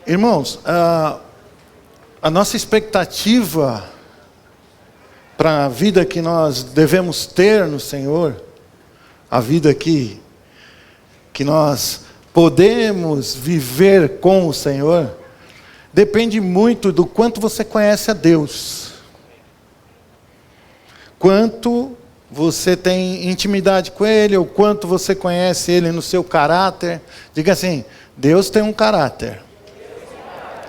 Irmãos, a nossa expectativa para a vida que nós devemos ter no Senhor, a vida que nós podemos viver com o Senhor, depende muito do quanto você conhece a Deus. Quanto você tem intimidade com Ele, ou quanto você conhece Ele no seu caráter. Diga assim, Deus tem um caráter.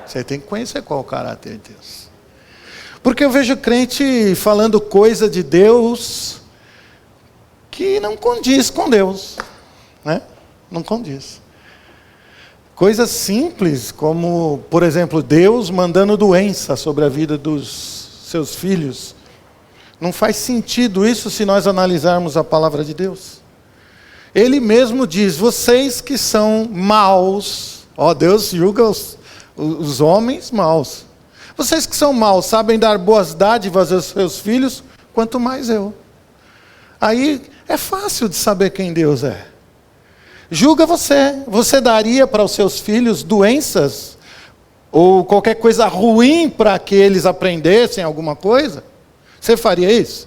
Você tem que conhecer qual é o caráter de Deus. Porque eu vejo crente falando coisa de Deus que não condiz com Deus, né? Não condiz. Coisas simples como, por exemplo, Deus mandando doença sobre a vida dos seus filhos. Não faz sentido isso se nós analisarmos a palavra de Deus. Ele mesmo diz, vocês que são maus, Deus julga os homens maus. Vocês que são maus, sabem dar boas dádivas aos seus filhos, quanto mais eu. Aí é fácil de saber quem Deus é. Julga você. Você daria para os seus filhos doenças? Ou qualquer coisa ruim para que eles aprendessem alguma coisa? Você faria isso?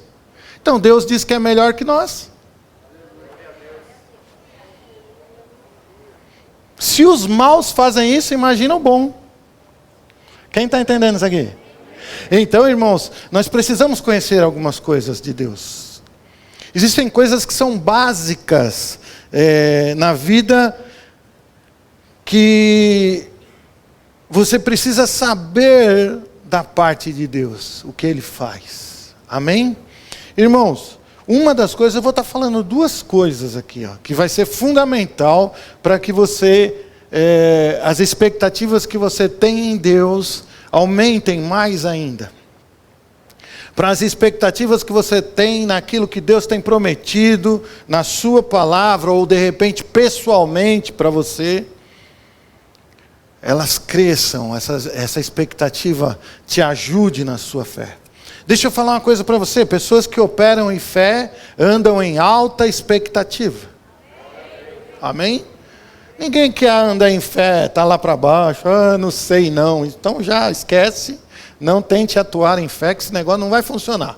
Então Deus diz que é melhor que nós. Se os maus fazem isso, imagina o bom. Quem está entendendo isso aqui? Então, irmãos, nós precisamos conhecer algumas coisas de Deus. Existem coisas que são básicas na vida que você precisa saber da parte de Deus, o que Ele faz. Amém? Irmãos, uma das coisas, eu vou estar falando duas coisas aqui, que vai ser fundamental para que você, as expectativas que você tem em Deus, aumentem mais ainda. Para as expectativas que você tem naquilo que Deus tem prometido, na sua palavra, ou de repente pessoalmente para você, elas cresçam, essa expectativa te ajude na sua fé. Deixa eu falar uma coisa para você, pessoas que operam em fé, andam em alta expectativa. Amém? Ninguém que anda em fé, está lá para baixo, não sei não, então já esquece, não tente atuar em fé, que esse negócio não vai funcionar.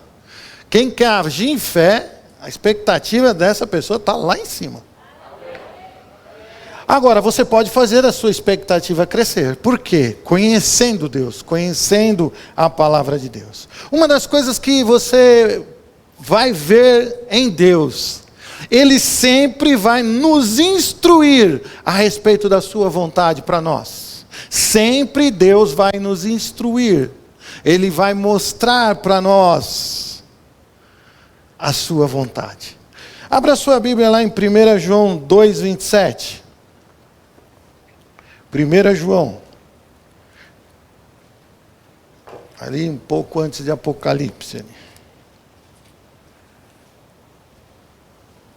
Quem quer agir em fé, a expectativa dessa pessoa está lá em cima. Agora, você pode fazer a sua expectativa crescer. Por quê? Conhecendo Deus, conhecendo a palavra de Deus. Uma das coisas que você vai ver em Deus, Ele sempre vai nos instruir a respeito da sua vontade para nós. Sempre Deus vai nos instruir. Ele vai mostrar para nós a sua vontade. Abra sua Bíblia lá em 1 João 2, 27. 1 João, ali um pouco antes de Apocalipse.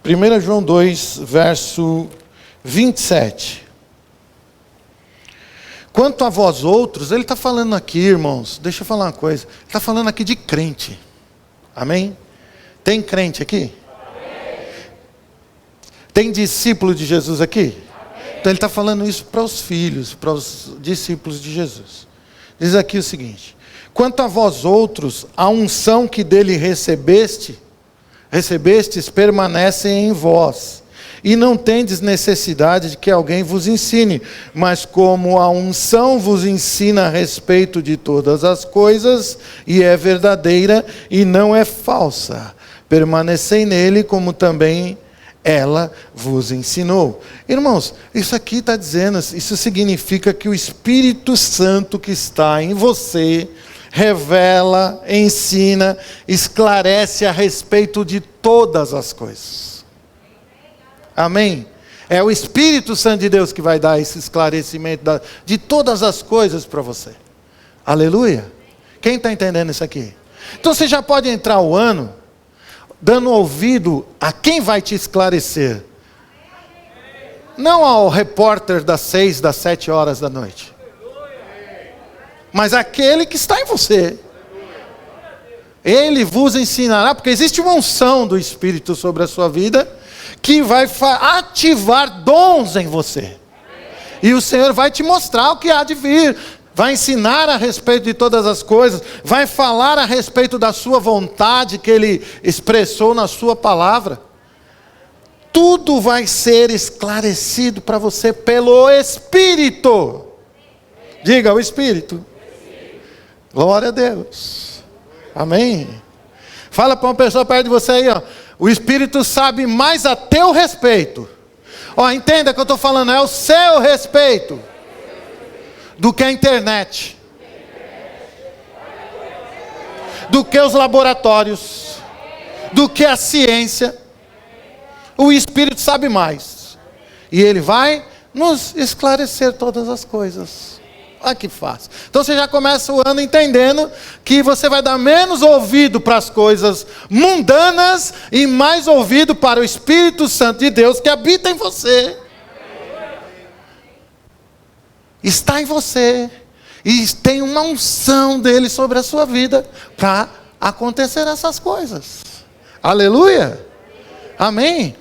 1 João 2, verso 27. Quanto a vós outros, ele está falando aqui, irmãos, deixa eu falar uma coisa, ele está falando aqui de crente, amém? Tem crente aqui? Amém. Tem discípulo de Jesus aqui? Então ele está falando isso para os filhos, para os discípulos de Jesus. Diz aqui o seguinte: quanto a vós outros, a unção que dele recebestes permanece em vós, e não tendes necessidade de que alguém vos ensine, mas como a unção vos ensina a respeito de todas as coisas, e é verdadeira e não é falsa, permanecei nele como também ela vos ensinou. Irmãos, isso aqui está dizendo, isso significa que o Espírito Santo que está em você, revela, ensina, esclarece a respeito de todas as coisas. Amém? É o Espírito Santo de Deus que vai dar esse esclarecimento de todas as coisas para você. Aleluia? Quem está entendendo isso aqui? Então você já pode entrar o ano dando ouvido a quem vai te esclarecer. Não ao repórter das 6, das 7 horas da noite. Mas aquele que está em você. Ele vos ensinará, porque existe uma unção do Espírito sobre a sua vida, que vai ativar dons em você. E o Senhor vai te mostrar o que há de vir. Vai ensinar a respeito de todas as coisas. Vai falar a respeito da sua vontade que Ele expressou na sua palavra. Tudo vai ser esclarecido para você pelo Espírito. Diga, o Espírito. Glória a Deus. Amém. Fala para uma pessoa perto de você aí, ó. O Espírito sabe mais a teu respeito. Ó, entenda que eu estou falando, é o seu respeito. Do que a internet. Do que os laboratórios. Do que a ciência. O Espírito sabe mais. E Ele vai nos esclarecer todas as coisas. Olha que fácil. Então você já começa o ano entendendo que você vai dar menos ouvido para as coisas mundanas e mais ouvido para o Espírito Santo de Deus que habita em você. Está em você. E tem uma unção dele sobre a sua vida para acontecer essas coisas. Aleluia. Amém.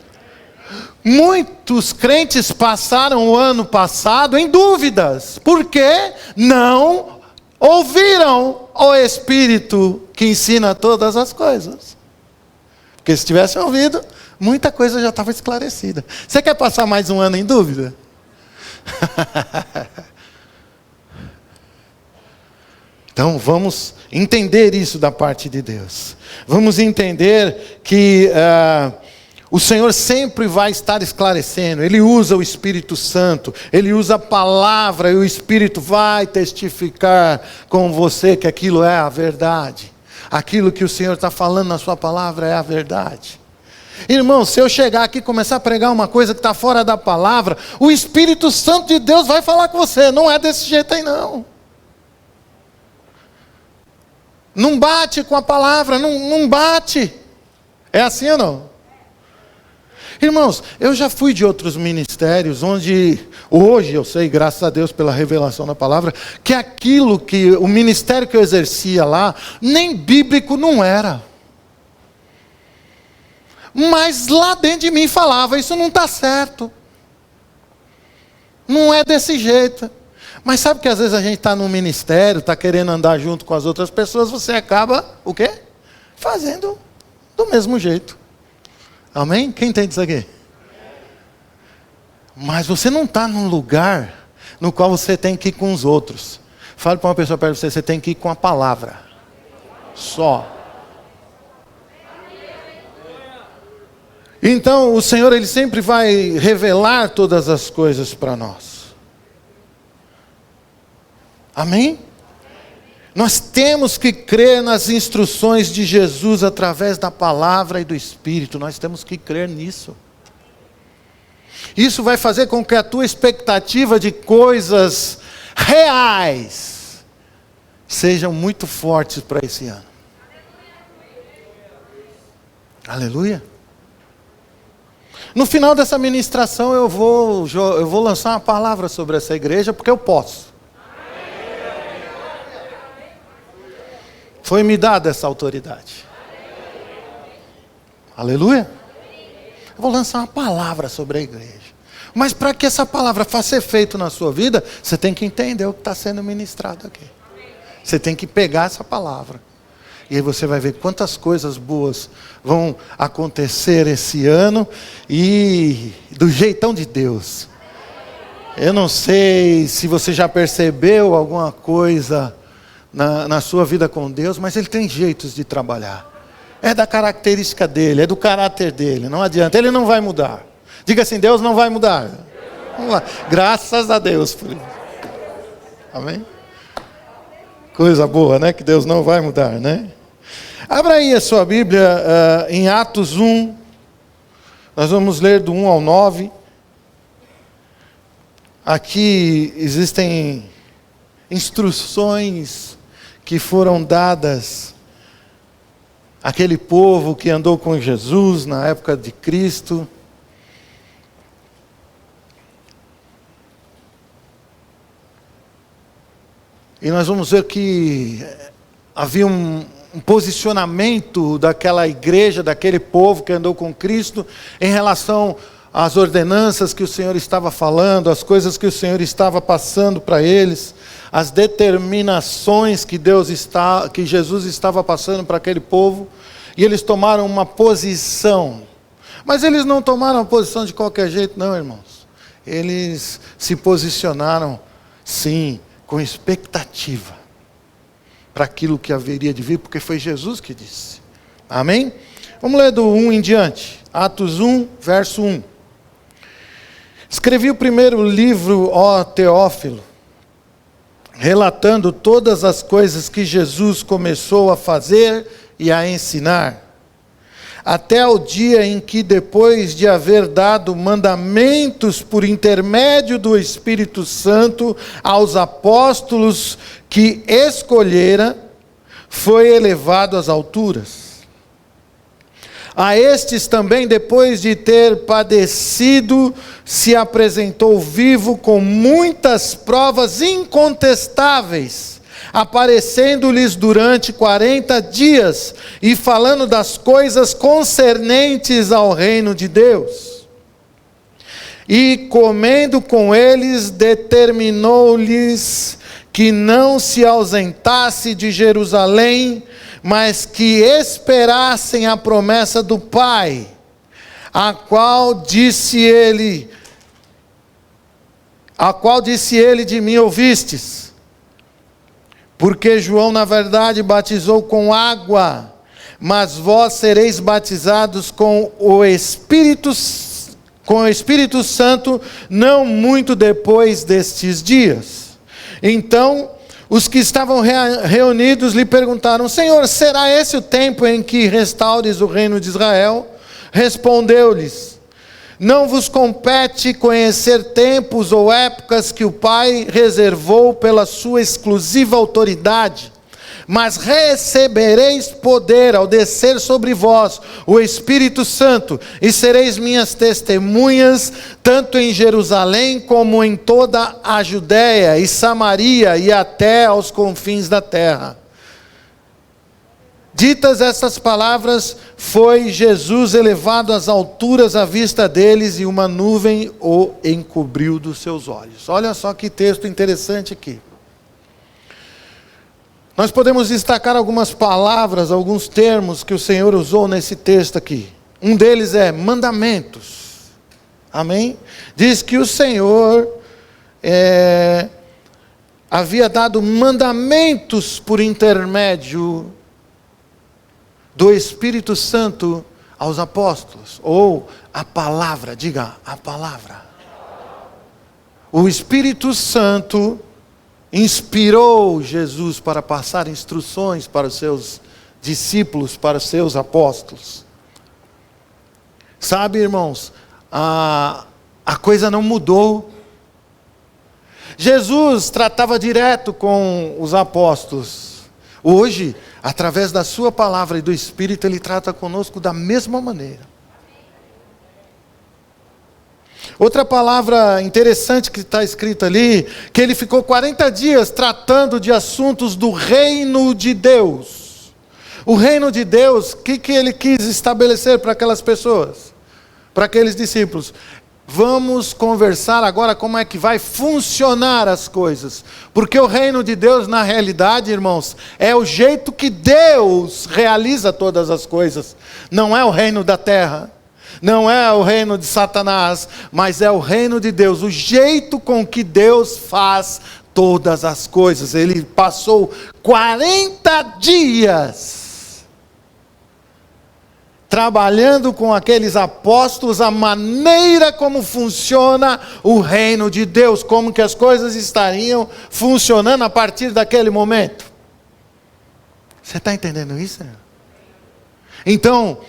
Muitos crentes passaram o ano passado em dúvidas, porque não ouviram o Espírito que ensina todas as coisas. Porque se tivessem ouvido, muita coisa já estava esclarecida. Você quer passar mais um ano em dúvida? Então vamos entender isso da parte de Deus. Vamos entender que o Senhor sempre vai estar esclarecendo. Ele usa o Espírito Santo. Ele usa a palavra e o Espírito vai testificar com você que aquilo é a verdade. Aquilo que o Senhor está falando na sua palavra é a verdade. Irmão, se eu chegar aqui e começar a pregar uma coisa que está fora da palavra, o Espírito Santo de Deus vai falar com você. Não é desse jeito aí não. Não bate com a palavra, não bate. É assim ou não? Irmãos, eu já fui de outros ministérios onde, hoje eu sei, graças a Deus pela revelação da palavra, que aquilo que, o ministério que eu exercia lá, nem bíblico não era. Mas lá dentro de mim falava, isso não está certo. Não é desse jeito. Mas sabe que às vezes a gente está num ministério, está querendo andar junto com as outras pessoas, você acaba, o quê? Fazendo do mesmo jeito. Amém? Quem entende isso aqui? Mas você não está num lugar no qual você tem que ir com os outros. Fale para uma pessoa perto de você, você tem que ir com a palavra. Só. Então o Senhor, Ele sempre vai revelar todas as coisas para nós. Amém? Nós temos que crer nas instruções de Jesus através da palavra e do Espírito. Nós temos que crer nisso. Isso vai fazer com que a tua expectativa de coisas reais sejam muito fortes para esse ano. Aleluia. No final dessa ministração eu vou lançar uma palavra sobre essa igreja, porque eu posso. Foi me dada essa autoridade. Aleluia. Eu vou lançar uma palavra sobre a igreja. Mas para que essa palavra faça efeito na sua vida, você tem que entender o que está sendo ministrado aqui. Você tem que pegar essa palavra. E aí você vai ver quantas coisas boas vão acontecer esse ano. E do jeitão de Deus. Eu não sei se você já percebeu alguma coisa na sua vida com Deus, mas Ele tem jeitos de trabalhar. É da característica dele, é do caráter dele, não adianta, Ele não vai mudar. Diga assim, Deus não vai mudar. Vamos lá. Graças a Deus por isso. Amém? Coisa boa, né? Que Deus não vai mudar, né? Abra aí a sua Bíblia em Atos 1. Nós vamos ler do 1 ao 9. Aqui existem instruções que foram dadas àquele povo que andou com Jesus na época de Cristo. E nós vamos ver que havia um posicionamento daquela igreja, daquele povo que andou com Cristo, em relação as ordenanças que o Senhor estava falando, as coisas que o Senhor estava passando para eles, as determinações que Jesus estava passando para aquele povo, e eles tomaram uma posição. Mas eles não tomaram a posição de qualquer jeito, não, irmãos. Eles se posicionaram, sim, com expectativa para aquilo que haveria de vir, porque foi Jesus que disse. Amém? Vamos ler do 1 em diante. Atos 1, verso 1. Escrevi o primeiro livro, ó Teófilo, relatando todas as coisas que Jesus começou a fazer e a ensinar, até o dia em que, depois de haver dado mandamentos por intermédio do Espírito Santo aos apóstolos que escolhera, foi elevado às alturas. A estes também, depois de ter padecido, se apresentou vivo com muitas provas incontestáveis, aparecendo-lhes durante 40 dias e falando das coisas concernentes ao reino de Deus. E comendo com eles, determinou-lhes que não se ausentasse de Jerusalém, mas que esperassem a promessa do Pai, a qual disse ele, de mim ouvistes. Porque João, na verdade, batizou com água, mas vós sereis batizados com o Espírito Santo, não muito depois destes dias. Então, os que estavam reunidos lhe perguntaram: Senhor, será esse o tempo em que restaures o reino de Israel? Respondeu-lhes: não vos compete conhecer tempos ou épocas que o Pai reservou pela sua exclusiva autoridade, mas recebereis poder ao descer sobre vós o Espírito Santo, e sereis minhas testemunhas, tanto em Jerusalém como em toda a Judéia e Samaria e até aos confins da terra. Ditas essas palavras, foi Jesus elevado às alturas à vista deles, e uma nuvem o encobriu dos seus olhos. Olha só que texto interessante aqui. Nós podemos destacar algumas palavras, alguns termos que o Senhor usou nesse texto aqui. Um deles é mandamentos. Amém? Diz que o Senhor havia dado mandamentos por intermédio do Espírito Santo aos apóstolos. Ou a palavra, diga a palavra. O Espírito Santo inspirou Jesus para passar instruções para os seus discípulos, para os seus apóstolos. Sabe, irmãos, a coisa não mudou. Jesus tratava direto com os apóstolos. Hoje, através da sua palavra e do Espírito, Ele trata conosco da mesma maneira. Outra palavra interessante que está escrita ali, que Ele ficou 40 dias tratando de assuntos do reino de Deus. O reino de Deus, o que Ele quis estabelecer para aquelas pessoas? Para aqueles discípulos? Vamos conversar agora como é que vai funcionar as coisas. Porque o reino de Deus, na realidade, irmãos, é o jeito que Deus realiza todas as coisas. Não é o reino da terra, não é o reino de Satanás, mas é o reino de Deus. O jeito com que Deus faz todas as coisas. Ele passou 40 dias trabalhando com aqueles apóstolos a maneira como funciona o reino de Deus, como que as coisas estariam funcionando a partir daquele momento. Você está entendendo isso? Então,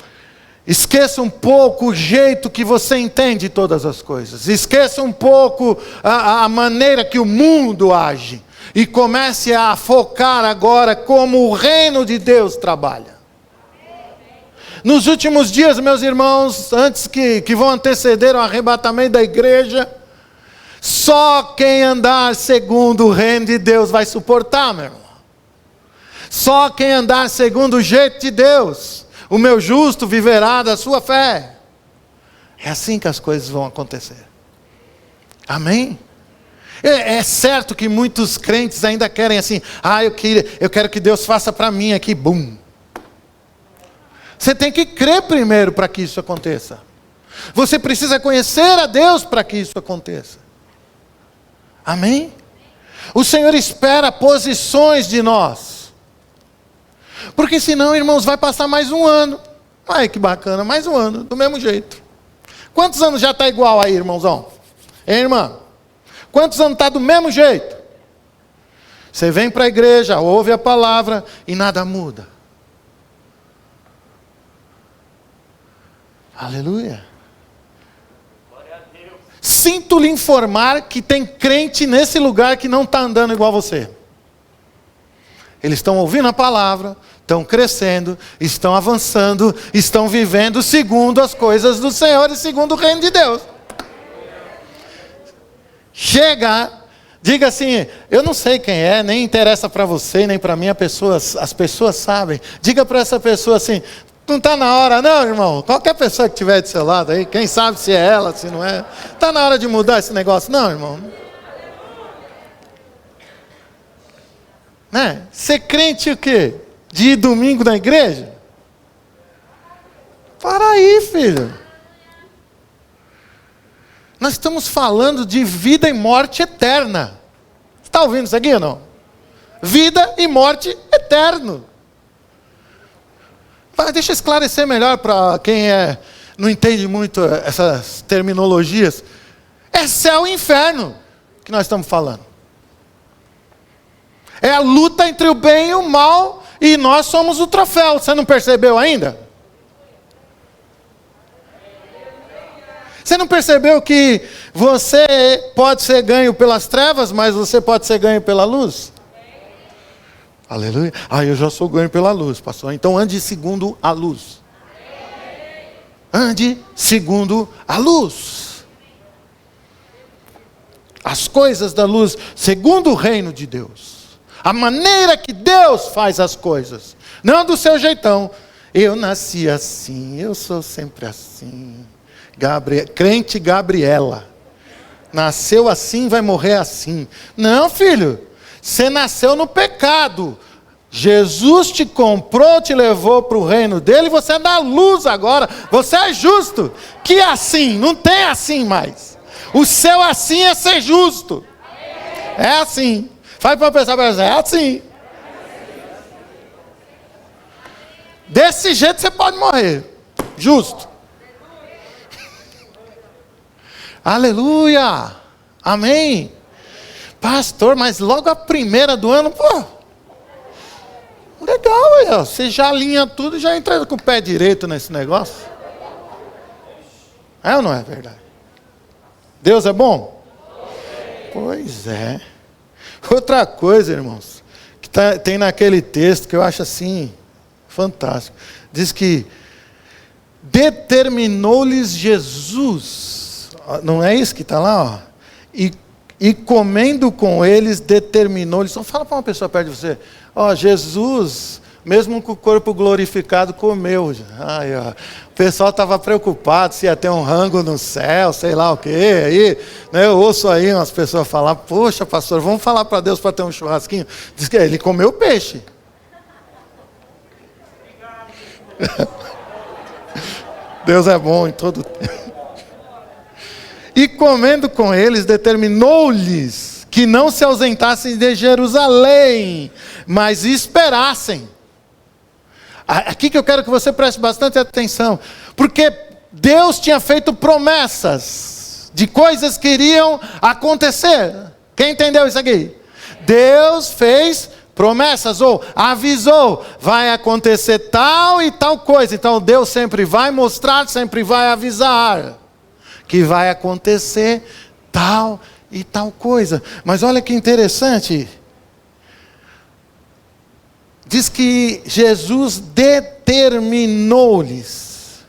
esqueça um pouco o jeito que você entende todas as coisas. Esqueça um pouco a maneira que o mundo age. E comece a focar agora como o reino de Deus trabalha. Nos últimos dias, meus irmãos, antes que vão anteceder o arrebatamento da igreja, só quem andar segundo o reino de Deus vai suportar, meu irmão. Só quem andar segundo o jeito de Deus, o meu justo viverá da sua fé. É assim que as coisas vão acontecer. Amém? É certo que muitos crentes ainda querem assim, eu quero que Deus faça para mim aqui, bum. Você tem que crer primeiro para que isso aconteça. Você precisa conhecer a Deus para que isso aconteça. Amém? O Senhor espera posições de nós. Porque senão, irmãos, vai passar mais um ano. Ai, que bacana, mais um ano, do mesmo jeito. Quantos anos já está igual aí, irmãozão? Hein, irmã? Quantos anos está do mesmo jeito? Você vem para a igreja, ouve a palavra e nada muda. Aleluia. Sinto lhe informar que tem crente nesse lugar que não está andando igual você. Eles estão ouvindo a palavra, estão crescendo, estão avançando, estão vivendo segundo as coisas do Senhor e segundo o reino de Deus. Chega, diga assim, eu não sei quem é, nem interessa para você, nem para mim, as pessoas sabem. Diga para essa pessoa assim, não está na hora não, irmão. Qualquer pessoa que estiver do seu lado aí, quem sabe se é ela, se não é. Está na hora de mudar esse negócio? Não, irmão. Né? Ser crente o quê? De ir domingo na igreja? Para aí, filho. Nós estamos falando de vida e morte eterna. Está ouvindo isso aqui ou não? Vida e morte eterno. Deixa eu esclarecer melhor para quem não entende muito essas terminologias. É céu e inferno que nós estamos falando. É a luta entre o bem e o mal, e nós somos o troféu. Você não percebeu ainda? Você não percebeu que você pode ser ganho pelas trevas, mas você pode ser ganho pela luz? Aleluia. Eu já sou ganho pela luz, pastor. Então ande segundo a luz. Ande segundo a luz. As coisas da luz, segundo o reino de Deus. A maneira que Deus faz as coisas. Não do seu jeitão. Eu nasci assim, eu sou sempre assim. Crente Gabriela. Nasceu assim, vai morrer assim. Não, filho. Você nasceu no pecado. Jesus te comprou, te levou para o reino dele. Você é da luz agora. Você é justo. Que assim, não tem assim mais. O seu assim é ser justo. É assim. Faz para pensar, é assim. Desse jeito você pode morrer. Justo. Aleluia. Amém. Pastor, mas logo a primeira do ano, legal, você já alinha tudo e já entra com o pé direito nesse negócio. É ou não é verdade? Deus é bom? Pois é. Outra coisa, irmãos, que tem naquele texto que eu acho assim, fantástico. Diz que determinou-lhes Jesus, não é isso que está lá? E comendo com eles, determinou-lhes. Então fala para uma pessoa perto de você, Jesus, mesmo com o corpo glorificado, comeu. O pessoal estava preocupado se ia ter um rango no céu, sei lá o quê. Aí, né, eu ouço aí umas pessoas falar, poxa, pastor, vamos falar para Deus para ter um churrasquinho. Diz que ele comeu peixe. Deus é bom em todo tempo. E comendo com eles, determinou-lhes que não se ausentassem de Jerusalém, mas esperassem. Aqui que eu quero que você preste bastante atenção, porque Deus tinha feito promessas de coisas que iriam acontecer. Quem entendeu isso aqui? Deus fez promessas, ou avisou, vai acontecer tal e tal coisa. Então Deus sempre vai mostrar, sempre vai avisar que vai acontecer tal e tal coisa. Mas olha que interessante. Diz que Jesus determinou-lhes.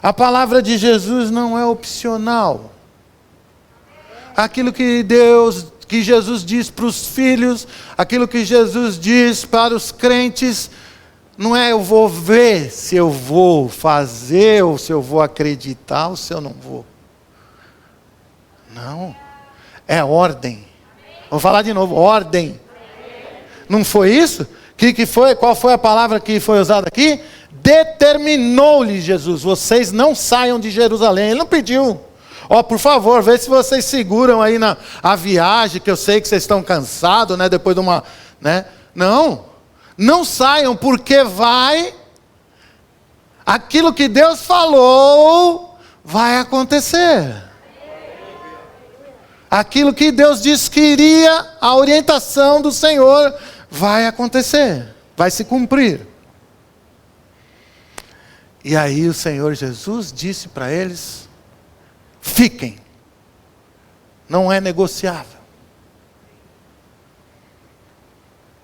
A palavra de Jesus não é opcional. Aquilo que Jesus diz para os filhos, aquilo que Jesus diz para os crentes, Não é eu vou ver se eu vou fazer, ou se eu vou acreditar, ou se eu não vou. Não. É ordem. Vou falar de novo, ordem. Não foi isso? Que foi? Qual foi a palavra que foi usada aqui? Determinou-lhe Jesus, vocês não saiam de Jerusalém. Ele não pediu. Ó, por favor, vê se vocês seguram aí a viagem, que eu sei que vocês estão cansados, né? Depois de uma, né? Não saiam, porque aquilo que Deus falou, vai acontecer. Aquilo que Deus disse que iria, a orientação do Senhor, vai acontecer, vai se cumprir. E aí o Senhor Jesus disse para eles: fiquem, não é negociável.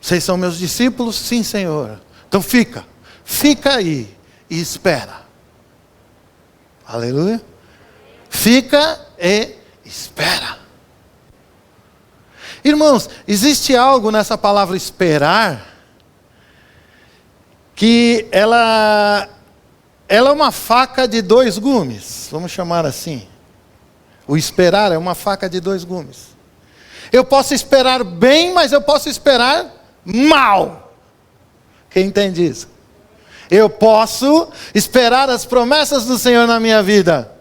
Vocês são meus discípulos? Sim, Senhor. Então fica aí e espera. Aleluia. Fica e espera. Irmãos, existe algo nessa palavra esperar, que ela é uma faca de 2 gumes, vamos chamar assim. O esperar é uma faca de 2 gumes. Eu posso esperar bem, mas eu posso esperar mal. Quem entende isso? Eu posso esperar as promessas do Senhor na minha vida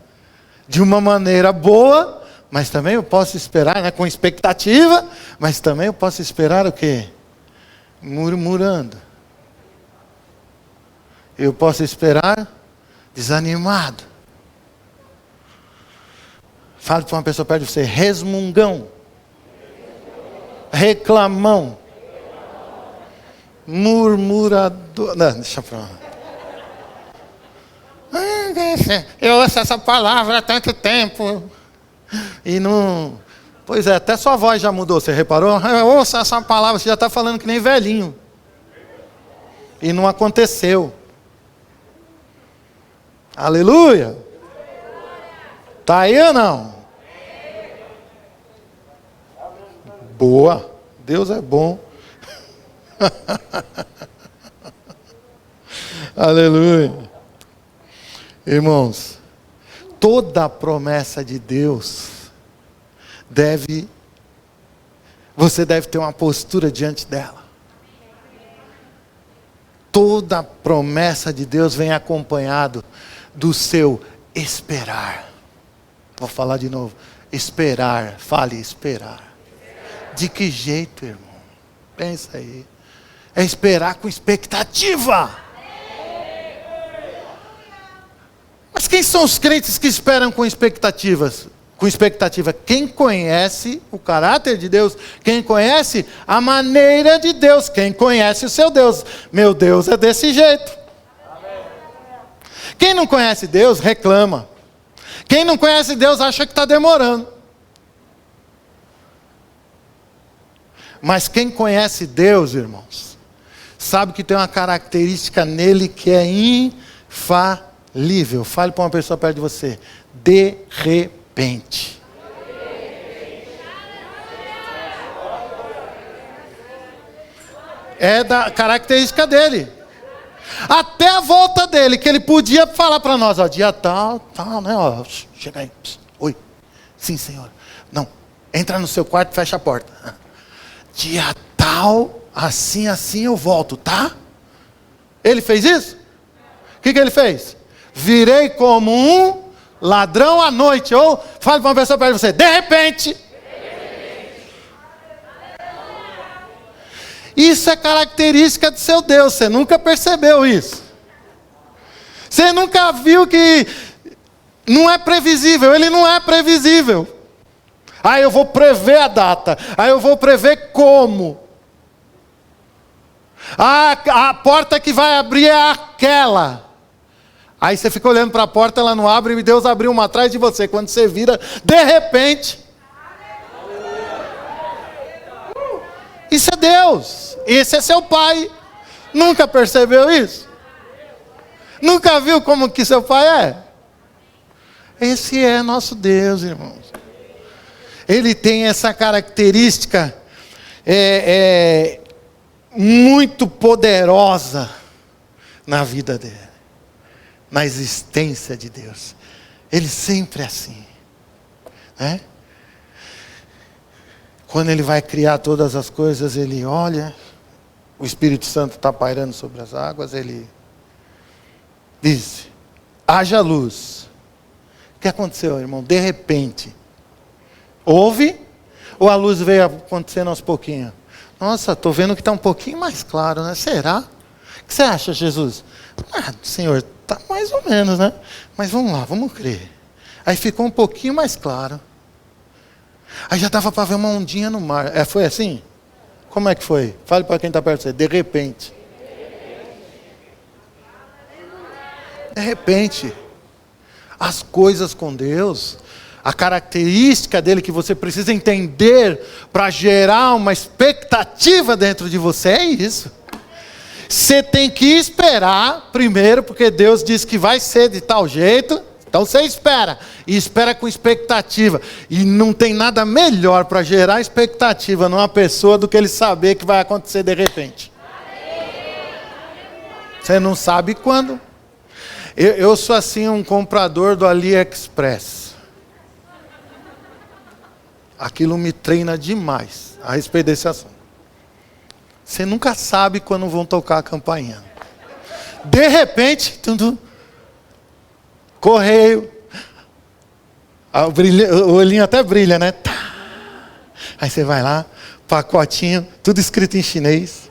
de uma maneira boa, mas também eu posso esperar, né, com expectativa, mas também eu posso esperar o quê? Murmurando. Eu posso esperar desanimado. Fale para uma pessoa perto de você: resmungão, reclamão, murmurador. Não, deixa pra lá. Eu ouço essa palavra há tanto tempo e não... Pois é, até sua voz já mudou, você reparou? Eu ouço essa palavra, você já está falando que nem velhinho. E não aconteceu. Aleluia! Está aí ou não? Boa! Deus é bom. Aleluia! Irmãos, toda a promessa de Deus você deve ter uma postura diante dela. Toda a promessa de Deus vem acompanhado do seu esperar. Vou falar de novo. Esperar. Fale esperar. De que jeito, irmão? Pensa aí. É esperar com expectativa. Mas quem são os crentes que esperam com expectativas? Com expectativa. Quem conhece o caráter de Deus, quem conhece a maneira de Deus, quem conhece o seu Deus. Meu Deus é desse jeito. Quem não conhece Deus, reclama. Quem não conhece Deus, acha que está demorando. Mas quem conhece Deus, irmãos, sabe que tem uma característica nele que é infalível. Fale para uma pessoa perto de você: de repente. É da característica dele. Até a volta dele, que ele podia falar para nós: ó, dia tal, né? Ó, chega aí. Oi. Sim, Senhor. Não. Entra no seu quarto e fecha a porta. Dia tal, assim eu volto, tá? Ele fez isso? O que ele fez? Virei como um ladrão à noite. Ou fale para uma pessoa perto de você: de repente. Isso é característica do seu Deus. Você nunca percebeu isso. Você nunca viu que não é previsível. Ele não é previsível. Ah, eu vou prever a data. Ah, eu vou prever como. Ah, a porta que vai abrir é aquela. Aí você fica olhando para a porta, ela não abre, e Deus abriu uma atrás de você. Quando você vira, de repente... Isso é Deus. Esse é seu pai. Nunca percebeu isso? Nunca viu como que seu pai é? Esse é nosso Deus, irmãos. Ele tem essa característica muito poderosa na vida dele, na existência de Deus. Ele sempre é assim, né? Quando ele vai criar todas as coisas, ele olha, o Espírito Santo está pairando sobre as águas, ele diz: haja luz. O que aconteceu, irmão? De repente, houve, ou a luz veio acontecendo aos pouquinhos? Nossa, estou vendo que está um pouquinho mais claro, né? Será? O que você acha, Jesus? Senhor, está mais ou menos, né? Mas vamos lá, vamos crer. Aí ficou um pouquinho mais claro. Aí já dava para ver uma ondinha no mar. Foi assim? Como é que foi? Fale para quem está perto de você. De repente. De repente. As coisas com Deus, a característica dele que você precisa entender para gerar uma expectativa dentro de você é isso. Você tem que esperar primeiro, porque Deus diz que vai ser de tal jeito. Então você espera, e espera com expectativa. E não tem nada melhor para gerar expectativa numa pessoa do que ele saber que vai acontecer de repente. Você não sabe quando. Eu sou assim um comprador do AliExpress. Aquilo me treina demais a respeito desse assunto. Você nunca sabe quando vão tocar a campainha. De repente, tudo, correio. O olhinho até brilha, né? Aí você vai lá, pacotinho, tudo escrito em chinês.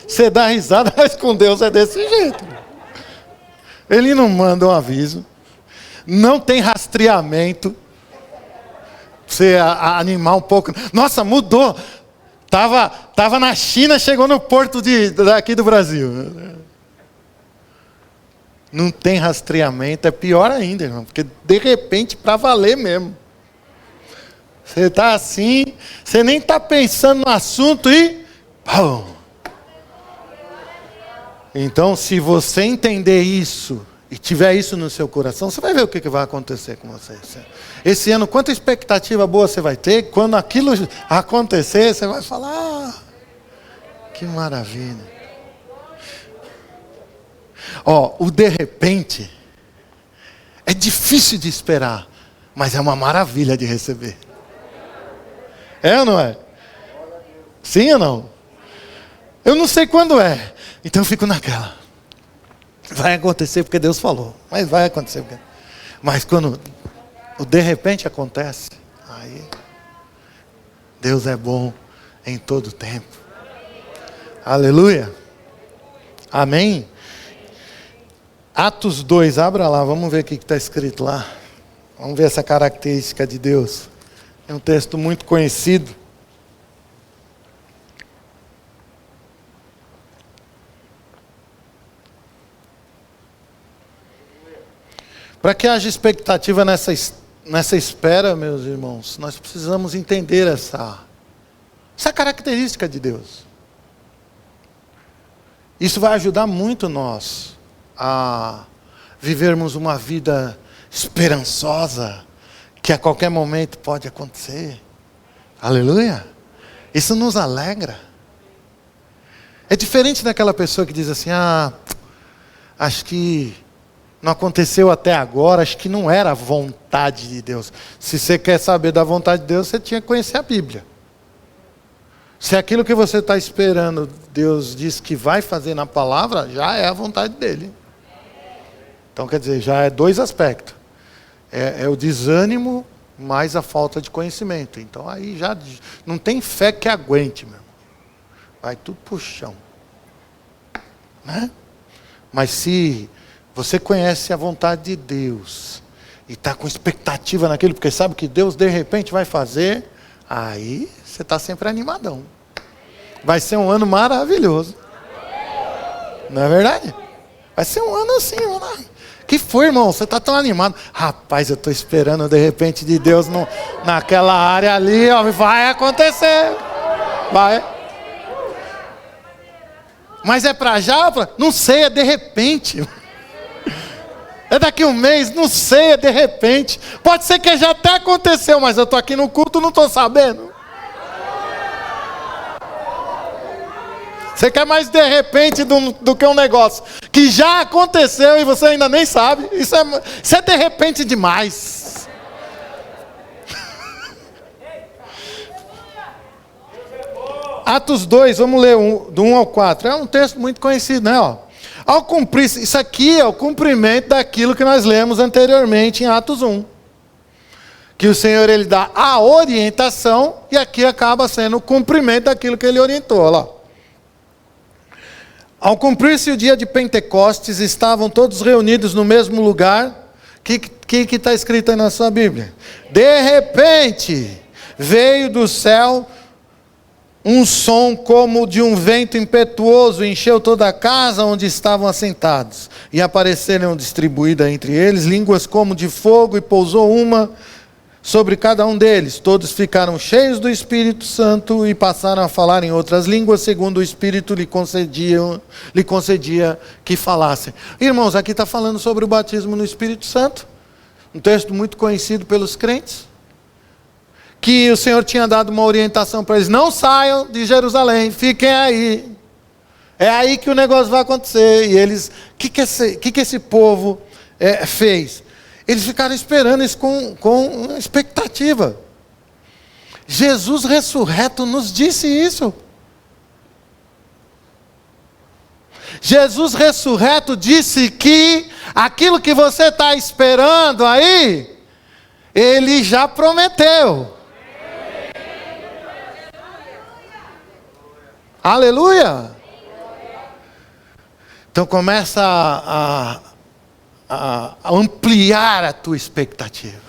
Você dá risada, mas com Deus é desse jeito. Ele não manda um aviso. Não tem rastreamento. Você animar um pouco. Nossa, mudou. Tava na China, chegou no porto daqui do Brasil. Não tem rastreamento. É pior ainda, irmão. Porque de repente, para valer mesmo. Você está assim, você nem está pensando no assunto e... Pum. Então, se você entender isso e tiver isso no seu coração, você vai ver o que vai acontecer com você. Esse ano, quanta expectativa boa você vai ter. Quando aquilo acontecer, você vai falar: que maravilha. O de repente é difícil de esperar, mas é uma maravilha de receber. É ou não é? Sim ou não? Eu não sei quando é. Então eu fico naquela. Vai acontecer porque Deus falou. Mas vai acontecer. Mas quando o de repente acontece, aí Deus é bom em todo tempo. Aleluia. Amém. Atos 2, abra lá, vamos ver o que está escrito lá. Vamos ver essa característica de Deus. É um texto muito conhecido. Para que haja expectativa nessa espera, meus irmãos, nós precisamos entender essa característica de Deus. Isso vai ajudar muito nós a vivermos uma vida esperançosa, que a qualquer momento pode acontecer. Aleluia! Isso nos alegra. É diferente daquela pessoa que diz assim: acho que não aconteceu até agora, acho que não era a vontade de Deus. Se você quer saber da vontade de Deus, você tinha que conhecer a Bíblia. Se aquilo que você está esperando, Deus diz que vai fazer na palavra, já é a vontade dele. Então, quer dizer, já é dois aspectos. É o desânimo mais a falta de conhecimento. Então, aí já não tem fé que aguente, meu irmão. Vai tudo pro chão. Né? Mas se você conhece a vontade de Deus e está com expectativa naquilo, porque sabe que Deus de repente vai fazer, aí você está sempre animadão. Vai ser um ano maravilhoso. Não é verdade? Vai ser um ano assim, que foi, irmão? Você está tão animado. Rapaz, eu estou esperando de repente de Deus naquela área ali, vai acontecer. Vai. Mas é para já? Não sei, é de repente. É daqui um mês, não sei, é de repente. Pode ser que já até aconteceu, mas eu estou aqui no culto e não estou sabendo. Você quer mais de repente do que um negócio que já aconteceu e você ainda nem sabe. Isso é de repente demais. Atos 2, vamos ler do 1 ao 4. É um texto muito conhecido, né? Ao cumprir, isso aqui é o cumprimento daquilo que nós lemos anteriormente em Atos 1. Que o Senhor, Ele dá a orientação, e aqui acaba sendo o cumprimento daquilo que Ele orientou. Olha lá. Ao cumprir-se o dia de Pentecostes, estavam todos reunidos no mesmo lugar. O que está escrito aí na sua Bíblia? De repente, veio do céu um som como de um vento impetuoso, encheu toda a casa onde estavam assentados. E apareceram distribuídas entre eles línguas como de fogo, e pousou uma sobre cada um deles. Todos ficaram cheios do Espírito Santo e passaram a falar em outras línguas, segundo o Espírito lhe concedia que falassem. Irmãos, aqui está falando sobre o batismo no Espírito Santo. Um texto muito conhecido pelos crentes. Que o Senhor tinha dado uma orientação para eles: não saiam de Jerusalém, fiquem aí. É aí que o negócio vai acontecer. E eles, o que esse povo fez? Eles ficaram esperando isso com expectativa. Jesus ressurreto nos disse isso. Jesus ressurreto disse que aquilo que você está esperando aí, Ele já prometeu. Aleluia! Então começa a ampliar a tua expectativa.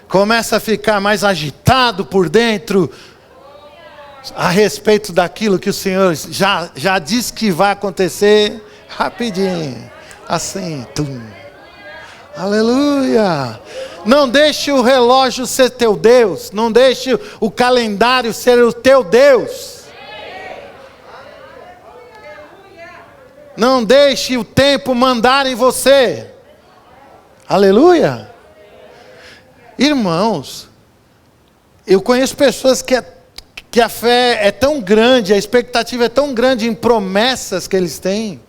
Começa a ficar mais agitado por dentro a respeito daquilo que o Senhor já disse que vai acontecer rapidinho. Assim. Tum. Aleluia! Não deixe o relógio ser teu Deus. Não deixe o calendário ser o teu Deus. Não deixe o tempo mandar em você. Aleluia. Irmãos, eu conheço pessoas que a fé é tão grande, a expectativa é tão grande em promessas que eles têm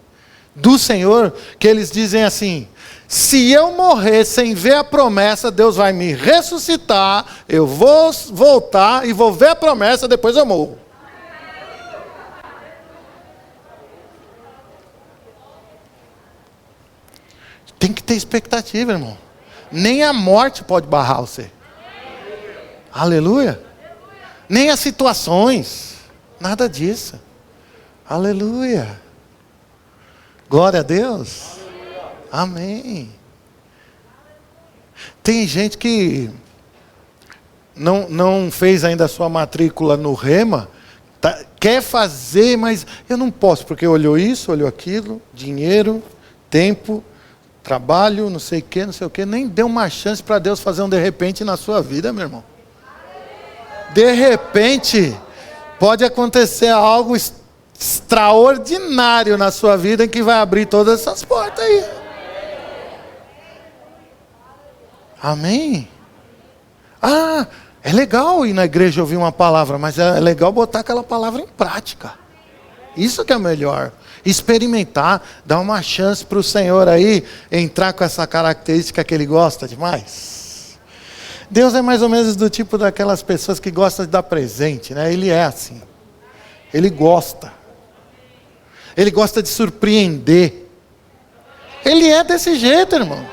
do Senhor, que eles dizem assim: se eu morrer sem ver a promessa, Deus vai me ressuscitar, eu vou voltar e vou ver a promessa, depois eu morro. Tem que ter expectativa, irmão. Nem a morte pode barrar você. Aleluia. Nem as situações. Nada disso. Aleluia. Glória a Deus. Amém. Tem gente que não fez ainda a sua matrícula no Rema, quer fazer, mas eu não posso, porque olhou isso, olhou aquilo, dinheiro, tempo, trabalho, não sei o que, nem deu uma chance para Deus fazer um de repente na sua vida, meu irmão. De repente, pode acontecer algo extraordinário na sua vida, em que vai abrir todas essas portas aí. Amém? Ah, é legal ir na igreja ouvir uma palavra, mas é legal botar aquela palavra em prática. Isso que é melhor. Experimentar, dar uma chance para o Senhor aí entrar com essa característica que Ele gosta demais. Deus é mais ou menos do tipo daquelas pessoas que gostam de dar presente, né? Ele é assim. Ele gosta. Ele gosta de surpreender. Ele é desse jeito, irmão.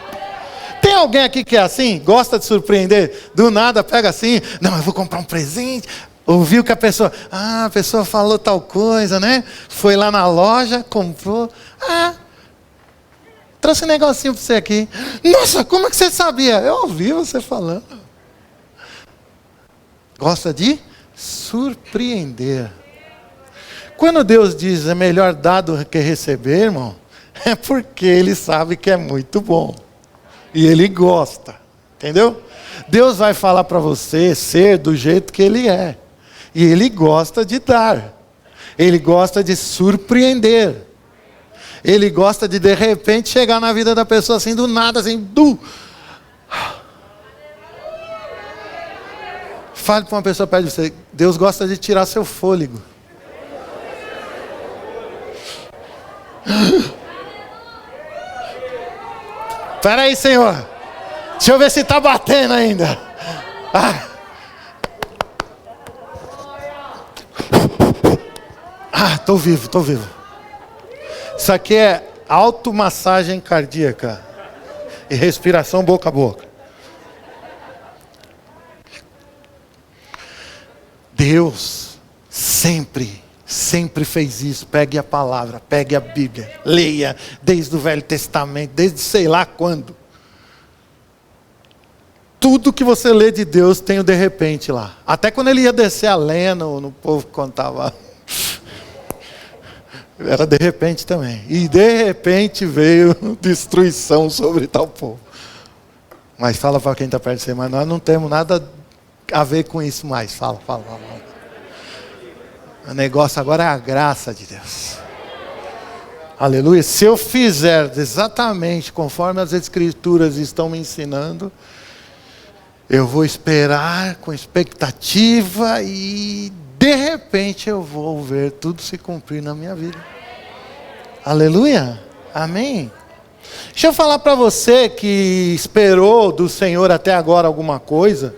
Tem alguém aqui que é assim? Gosta de surpreender? Do nada pega assim: não, eu vou comprar um presente. Ouviu que a pessoa falou tal coisa, né? Foi lá na loja, comprou. Trouxe um negocinho para você aqui. Nossa, como é que você sabia? Eu ouvi você falando. Gosta de surpreender. Quando Deus diz é melhor dar do que receber, irmão, é porque Ele sabe que é muito bom. E Ele gosta. Entendeu? Deus vai falar para você ser do jeito que Ele é. E Ele gosta de dar. Ele gosta de surpreender. Ele gosta de repente chegar na vida da pessoa assim, do nada, assim, Fale para uma pessoa perto de você: Deus gosta de tirar seu fôlego. Espera aí, Senhor. Deixa eu ver se está batendo ainda. Tô vivo. Isso aqui é automassagem cardíaca e respiração boca a boca. Deus sempre fez isso. Pegue a palavra, pegue a Bíblia, leia desde o Velho Testamento, desde sei lá quando. Tudo que você lê de Deus tem o de repente lá. Até quando ele ia descer a lenha no povo que contava. Era de repente também. E de repente veio destruição sobre tal povo. Mas fala para quem está perto de você, mas nós não temos nada a ver com isso mais. Fala. O negócio agora é a graça de Deus. Aleluia. Se eu fizer exatamente conforme as Escrituras estão me ensinando, eu vou esperar com expectativa e de repente eu vou ver tudo se cumprir na minha vida. Aleluia. Amém. Deixa eu falar para você que esperou do Senhor até agora alguma coisa,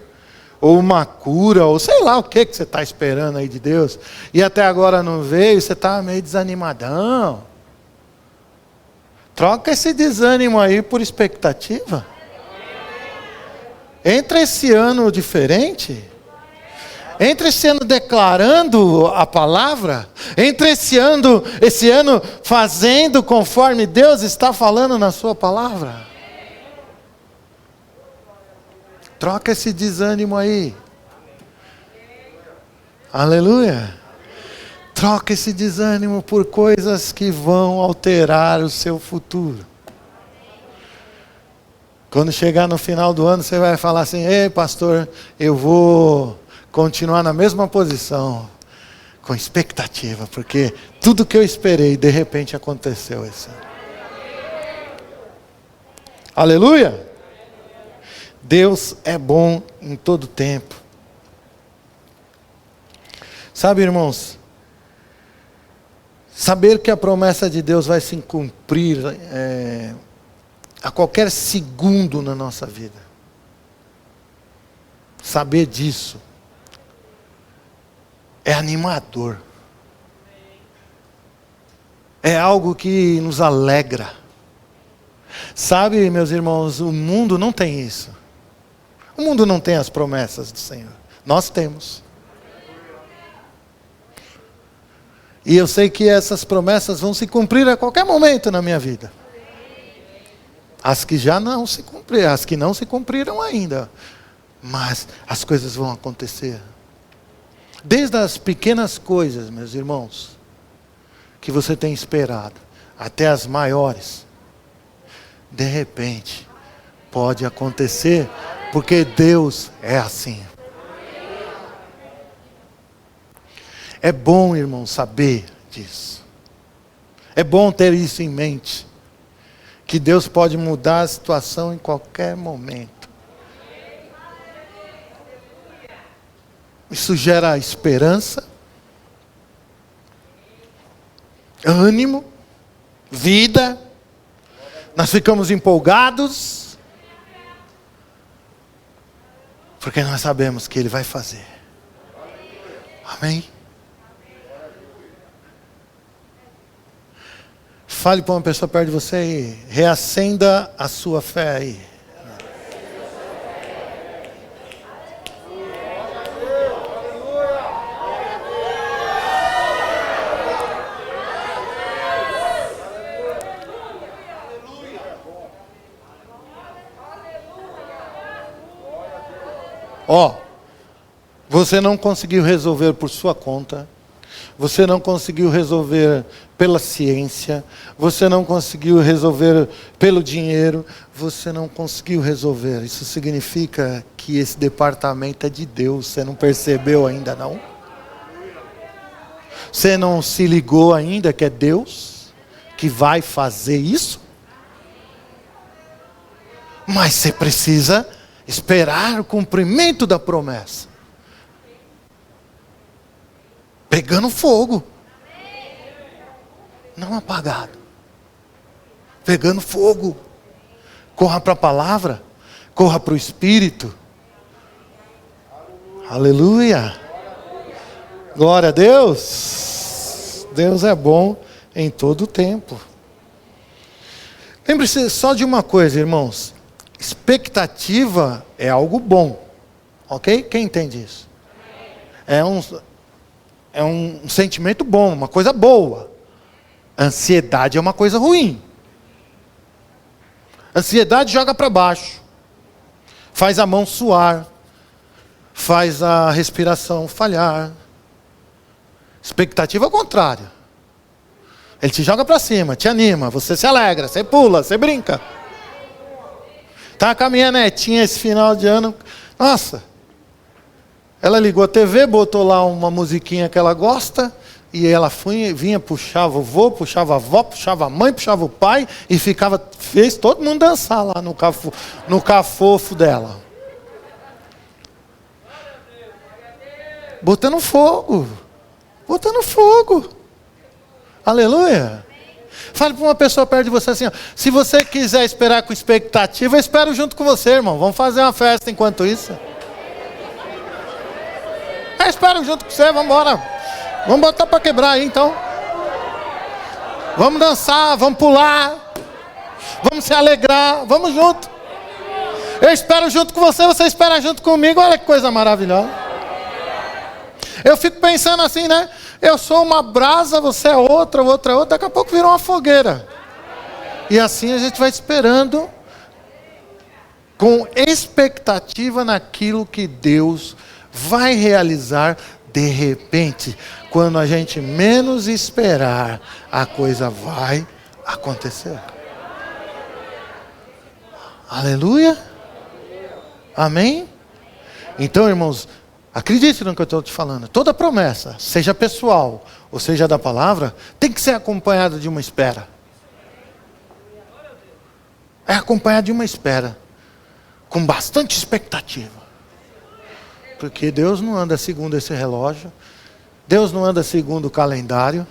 ou uma cura, ou sei lá o que você está esperando aí de Deus, e até agora não veio, você está meio desanimadão. Troca esse desânimo aí por expectativa. Entra esse ano diferente. Entra esse ano declarando a palavra. Entra esse ano fazendo conforme Deus está falando na sua palavra. Troca esse desânimo aí. Aleluia. Troca esse desânimo por coisas que vão alterar o seu futuro. Quando chegar no final do ano, você vai falar assim: ei, pastor, eu vou continuar na mesma posição, com expectativa, porque tudo que eu esperei, de repente aconteceu esse ano. Aleluia! Deus é bom em todo tempo. Sabe, irmãos, saber que a promessa de Deus vai se cumprir a qualquer segundo na nossa vida. Saber disso é animador. É algo que nos alegra. Sabe, meus irmãos, o mundo não tem isso. O mundo não tem as promessas do Senhor. Nós temos. E eu sei que essas promessas vão se cumprir a qualquer momento na minha vida. As que já não se cumpriram, as que não se cumpriram ainda. Mas as coisas vão acontecer. Desde as pequenas coisas, meus irmãos, que você tem esperado, até as maiores. De repente, pode acontecer, porque Deus é assim. É bom, irmão, saber disso. É bom ter isso em mente. Que Deus pode mudar a situação em qualquer momento. Isso gera esperança, ânimo, vida. Nós ficamos empolgados, porque nós sabemos que Ele vai fazer. Amém? Fale para uma pessoa perto de você aí. Reacenda a sua fé aí. Você não conseguiu resolver por sua conta. Você não conseguiu resolver pela ciência. Você não conseguiu resolver pelo dinheiro. Você não conseguiu resolver. Isso significa que esse departamento é de Deus. Você não percebeu ainda não? Você não se ligou ainda que é Deus que vai fazer isso? Mas você precisa esperar o cumprimento da promessa. Pegando fogo. Não apagado. Pegando fogo. Corra para a palavra. Corra para o Espírito. Aleluia. Glória a Deus. Deus é bom em todo o tempo. Lembre-se só de uma coisa, irmãos. Expectativa é algo bom. Ok? Quem entende isso? É um sentimento bom, uma coisa boa. Ansiedade é uma coisa ruim. Ansiedade joga para baixo. Faz a mão suar. Faz a respiração falhar. Expectativa é o contrário. Ele te joga para cima, te anima, você se alegra, você pula, você brinca. Estava com a minha netinha esse final de ano. Nossa. Ela ligou a TV, botou lá uma musiquinha que ela gosta. E ela vinha, puxava o vô, puxava a avó, puxava a mãe, puxava o pai. E fez todo mundo dançar lá no cafofo dela. Botando fogo. Botando fogo. Aleluia. Fale para uma pessoa perto de você assim, ó, se você quiser esperar com expectativa, eu espero junto com você, irmão. Vamos fazer uma festa enquanto isso. Eu espero junto com você, vamos embora. Vamos botar para quebrar aí, então. Vamos dançar, vamos pular. Vamos se alegrar, vamos junto. Eu espero junto com você, você espera junto comigo. Olha que coisa maravilhosa. Eu fico pensando assim, né? Eu sou uma brasa, você é outra, outra é outra. Daqui a pouco vira uma fogueira. E assim a gente vai esperando com expectativa naquilo que Deus vai realizar de repente. Quando a gente menos esperar, a coisa vai acontecer. Aleluia. Amém? Então, irmãos, acredite no que eu estou te falando. Toda promessa, seja pessoal ou seja da palavra, tem que ser acompanhada de uma espera. É acompanhada de uma espera. Com bastante expectativa. Porque Deus não anda segundo esse relógio. Deus não anda segundo o calendário.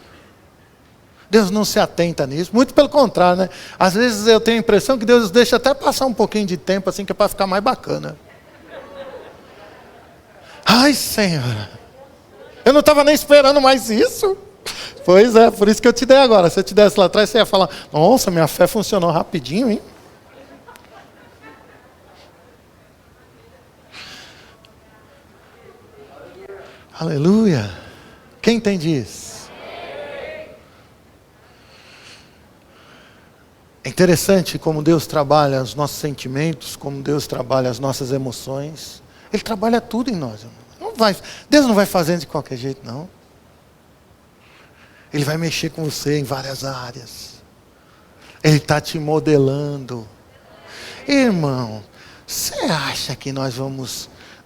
Deus não se atenta nisso. Muito pelo contrário, né? Às vezes eu tenho a impressão que Deus deixa até passar um pouquinho de tempo assim, que é para ficar mais bacana. Ai, Senhor. Eu não estava nem esperando mais isso. Pois é, por isso que eu te dei agora. Se eu te desse lá atrás, você ia falar, nossa, minha fé funcionou rapidinho, hein? Aleluia. Quem entende isso? É interessante como Deus trabalha os nossos sentimentos, como Deus trabalha as nossas emoções. Ele trabalha tudo em nós. Deus não vai fazendo de qualquer jeito, não. Ele vai mexer com você em várias áreas. Ele está te modelando. Irmão, você acha que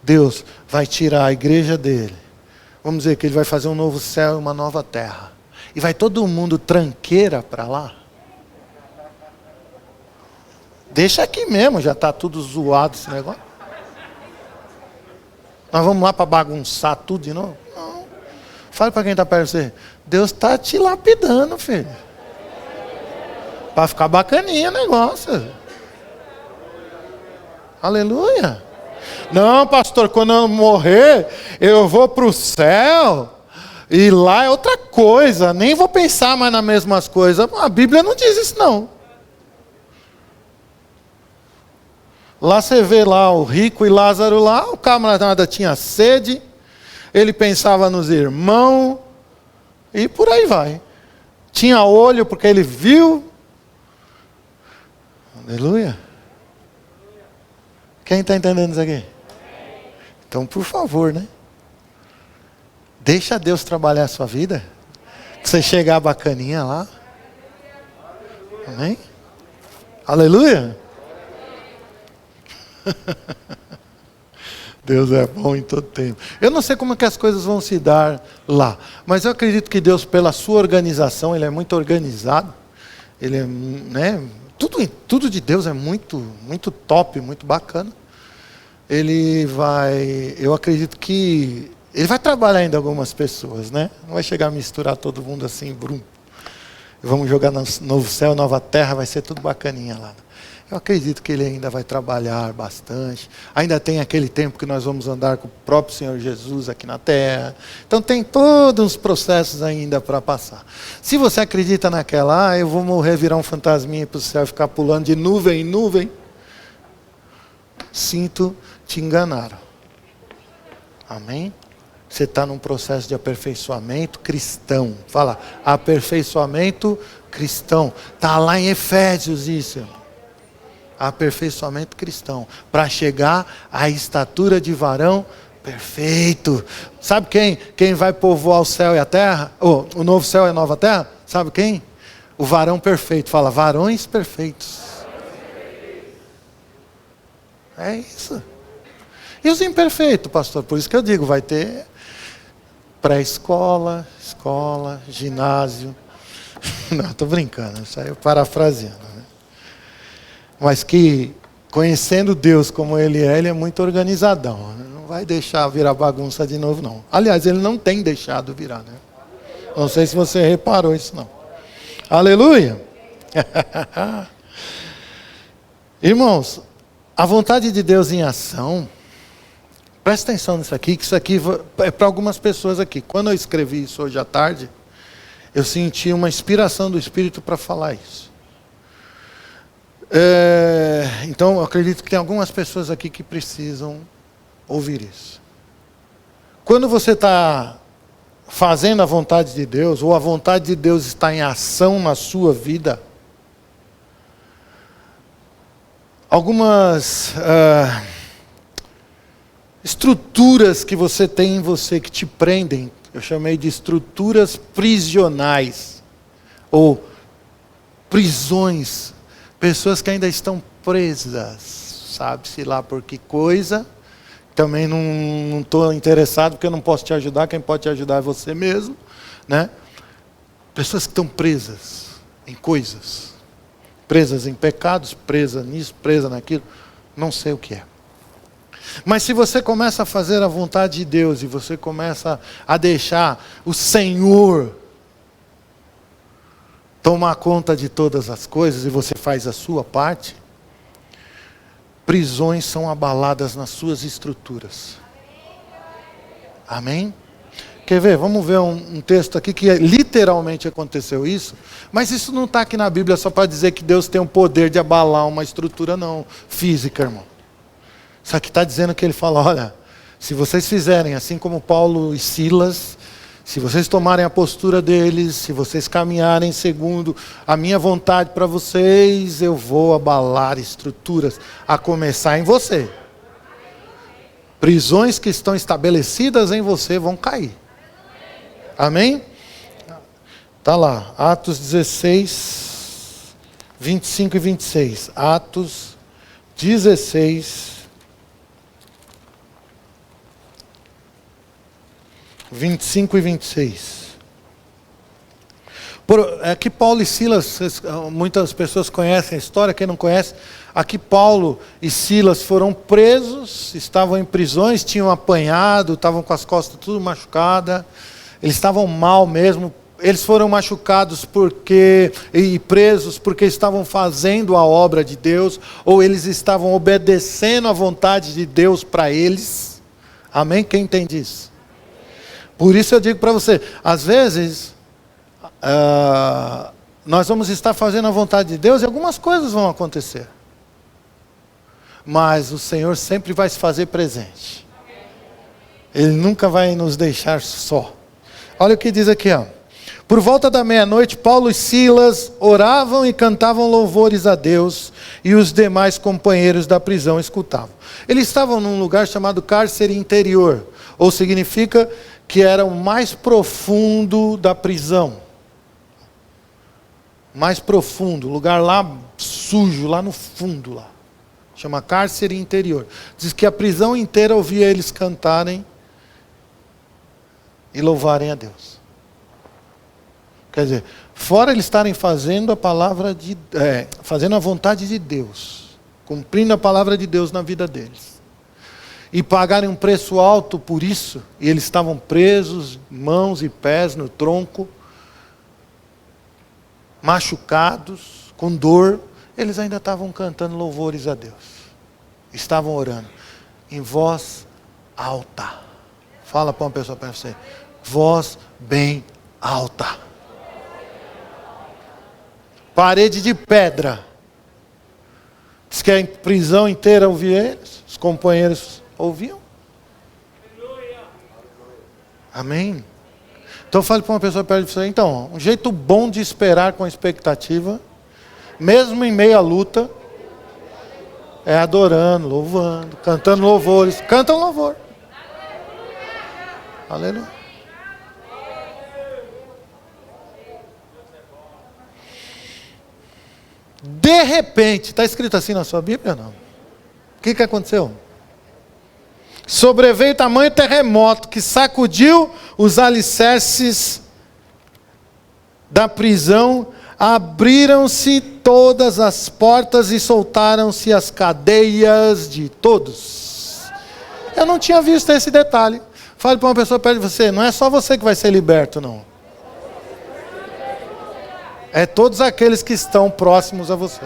Deus vai tirar a igreja dele? Vamos dizer que ele vai fazer um novo céu e uma nova terra. E vai todo mundo tranqueira para lá? Deixa aqui mesmo, já está tudo zoado esse negócio. Nós vamos lá para bagunçar tudo de novo? Não. Fale para quem está perto de você. Deus está te lapidando, filho. Para ficar bacaninha o negócio. Aleluia. Não, pastor, quando eu morrer, eu vou para o céu. E lá é outra coisa. Nem vou pensar mais nas mesmas coisas. A Bíblia não diz isso, não. Lá você vê lá o rico e Lázaro lá. O camarada tinha sede. Ele pensava nos irmãos. E por aí vai. Tinha olho porque ele viu. Aleluia. Quem está entendendo isso aqui? Então, por favor, né? Deixa Deus trabalhar a sua vida. Que você chegar bacaninha lá. Amém? Aleluia. Deus é bom em todo tempo. Eu não sei como é que as coisas vão se dar lá. Mas eu acredito que Deus, pela sua organização, Ele é muito organizado. Ele é, né? Tudo de Deus é muito, muito top, muito bacana. Eu acredito que Ele vai trabalhar ainda algumas pessoas, né? Não vai chegar a misturar todo mundo assim, brum. Vamos jogar no novo céu, nova terra, vai ser tudo bacaninha lá. Eu acredito que ele ainda vai trabalhar bastante. Ainda tem aquele tempo que nós vamos andar com o próprio Senhor Jesus aqui na terra. Então tem todos os processos ainda para passar. Se você acredita naquela, eu vou morrer, virar um fantasminha para o céu, ficar pulando de nuvem em nuvem, sinto, te enganaram. Amém? Você está num processo de aperfeiçoamento cristão. Fala, aperfeiçoamento cristão. Está lá em Efésios isso. Aperfeiçoamento cristão. Para chegar à estatura de varão perfeito. Sabe quem? Quem vai povoar o céu e a terra? O novo céu e a nova terra? Sabe quem? O varão perfeito. Fala, varões perfeitos. É isso. E os imperfeitos, pastor? Por isso que eu digo, vai ter pré-escola, escola, ginásio. Não, estou brincando, isso aí eu parafraseando. Né? Mas que, conhecendo Deus como Ele é muito organizadão. Né? Não vai deixar virar bagunça de novo, não. Aliás, Ele não tem deixado virar. Né? Não sei se você reparou isso, não. Aleluia! Irmãos, a vontade de Deus em ação... Presta atenção nisso aqui, que isso aqui é para algumas pessoas aqui. Quando eu escrevi isso hoje à tarde, eu senti uma inspiração do Espírito para falar isso. Então, eu acredito que tem algumas pessoas aqui que precisam ouvir isso. Quando você está fazendo a vontade de Deus, ou a vontade de Deus está em ação na sua vida, algumas... estruturas que você tem em você que te prendem, eu chamei de estruturas prisionais, ou prisões, pessoas que ainda estão presas, sabe-se lá por que coisa, também não estou interessado porque eu não posso te ajudar, quem pode te ajudar é você mesmo, né? Pessoas que estão presas em coisas, presas em pecados, presas nisso, presas naquilo, não sei o que é. Mas se você começa a fazer a vontade de Deus e você começa a deixar o Senhor tomar conta de todas as coisas e você faz a sua parte, prisões são abaladas nas suas estruturas. Amém? Quer ver? Vamos ver um texto aqui que literalmente aconteceu isso, mas isso não está aqui na Bíblia só para dizer que Deus tem o poder de abalar uma estrutura não física, irmão. Só que está dizendo que ele fala, olha, se vocês fizerem assim como Paulo e Silas, se vocês tomarem a postura deles, se vocês caminharem segundo a minha vontade para vocês, eu vou abalar estruturas, a começar em você. Prisões que estão estabelecidas em você vão cair. Amém? Está lá, Atos 16, 25 e 26. Atos 16, 25 e 26. Aqui Paulo e Silas, muitas pessoas conhecem a história, quem não conhece, aqui Paulo e Silas foram presos, estavam em prisões, tinham apanhado, estavam com as costas tudo machucadas, eles estavam mal mesmo, eles foram machucados e presos porque estavam fazendo a obra de Deus, ou eles estavam obedecendo a vontade de Deus para eles. Amém? Quem entende isso? Por isso eu digo para você, às vezes, nós vamos estar fazendo a vontade de Deus e algumas coisas vão acontecer. Mas o Senhor sempre vai se fazer presente. Ele nunca vai nos deixar só. Olha o que diz aqui, ó. Por volta da meia-noite, Paulo e Silas oravam e cantavam louvores a Deus, e os demais companheiros da prisão escutavam. Eles estavam num lugar chamado cárcere interior, ou significa que era o mais profundo da prisão. Mais profundo, lugar lá sujo, lá no fundo lá. Chama cárcere interior. Diz que a prisão inteira ouvia eles cantarem e louvarem a Deus. Quer dizer, fora eles estarem fazendo a palavra fazendo a vontade de Deus, cumprindo a palavra de Deus na vida deles, e pagarem um preço alto por isso, e eles estavam presos, mãos e pés no tronco, machucados, com dor, Eles ainda estavam cantando louvores a Deus. Estavam orando em voz alta. Fala para uma pessoa perto de você. Voz bem alta. Parede de pedra. Diz que a prisão inteira ouvia eles. Os companheiros ouviam. Amém? Então fale para uma pessoa perto de você. Então, um jeito bom de esperar com expectativa, mesmo em meio à luta, é adorando, louvando, cantando louvores. Canta um louvor. Aleluia. De repente, está escrito assim na sua Bíblia? Não. O que aconteceu? Sobreveio tamanho terremoto que sacudiu os alicerces da prisão, abriram-se todas as portas e soltaram-se as cadeias de todos. Eu não tinha visto esse detalhe. Fale para uma pessoa perto de você, não é só você que vai ser liberto, não. É todos aqueles que estão próximos a você.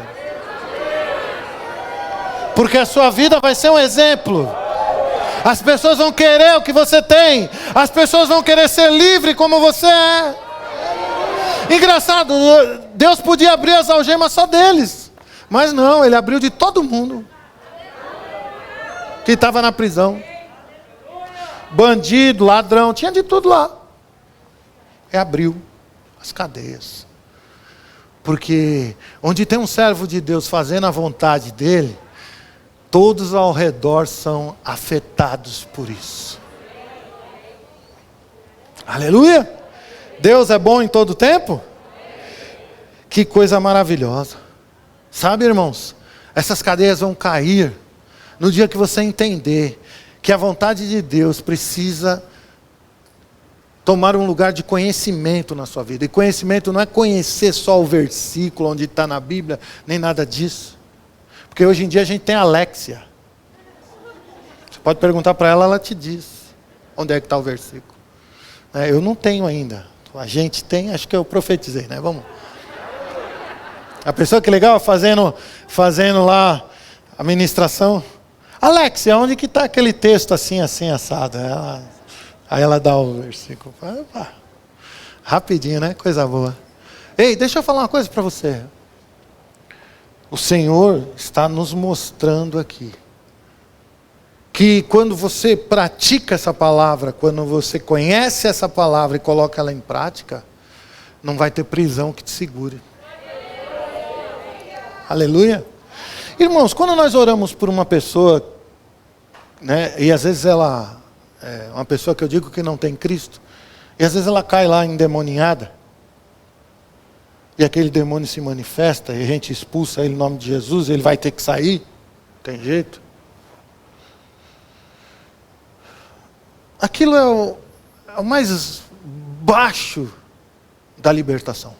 Porque a sua vida vai ser um exemplo. As pessoas vão querer o que você tem. As pessoas vão querer ser livre como você é. Engraçado, Deus podia abrir as algemas só deles. Mas não, Ele abriu de todo mundo que estava na prisão. Bandido, ladrão, tinha de tudo lá. E abriu as cadeias. Porque onde tem um servo de Deus fazendo a vontade dEle, todos ao redor são afetados por isso. Aleluia! Deus é bom em todo tempo? Que coisa maravilhosa. Sabe, irmãos, essas cadeias vão cair no dia que você entender que a vontade de Deus precisa tomar um lugar de conhecimento na sua vida. E conhecimento não é conhecer só o versículo onde está na Bíblia, nem nada disso. Porque hoje em dia a gente tem a Alexia. Você pode perguntar para ela, ela te diz onde é que está o versículo. Eu não tenho ainda. A gente tem, acho que eu profetizei, né? Vamos. A pessoa que legal, fazendo lá a ministração. Alexia, onde que está aquele texto assim, assado? Aí ela dá o versículo. Opa, rapidinho, né? Coisa boa. Ei, deixa eu falar uma coisa para você. O Senhor está nos mostrando aqui que quando você pratica essa palavra, quando você conhece essa palavra e coloca ela em prática, não vai ter prisão que te segure. Aleluia. Irmãos, quando nós oramos por uma pessoa, né, e às vezes ela é uma pessoa que eu digo que não tem Cristo, e às vezes ela cai lá endemoniada, e aquele demônio se manifesta, e a gente expulsa ele em nome de Jesus, ele vai ter que sair, não tem jeito. Aquilo é o mais baixo da libertação.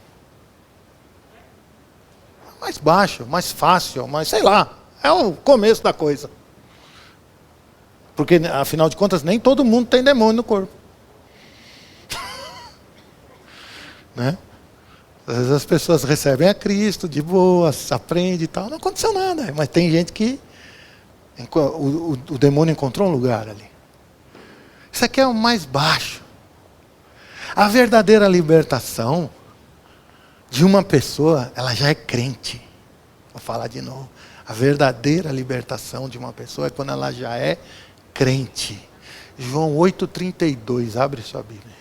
Mais baixo, mais fácil, mais sei lá, é o começo da coisa. Porque afinal de contas nem todo mundo tem demônio no corpo. Né? Às vezes as pessoas recebem a Cristo de boa, aprendem e tal, não aconteceu nada, mas tem gente que o demônio encontrou um lugar ali. Isso aqui é o mais baixo. A verdadeira libertação de uma pessoa, ela já é crente. Vou falar de novo. A verdadeira libertação de uma pessoa é quando ela já é crente. João 8,32, abre sua Bíblia.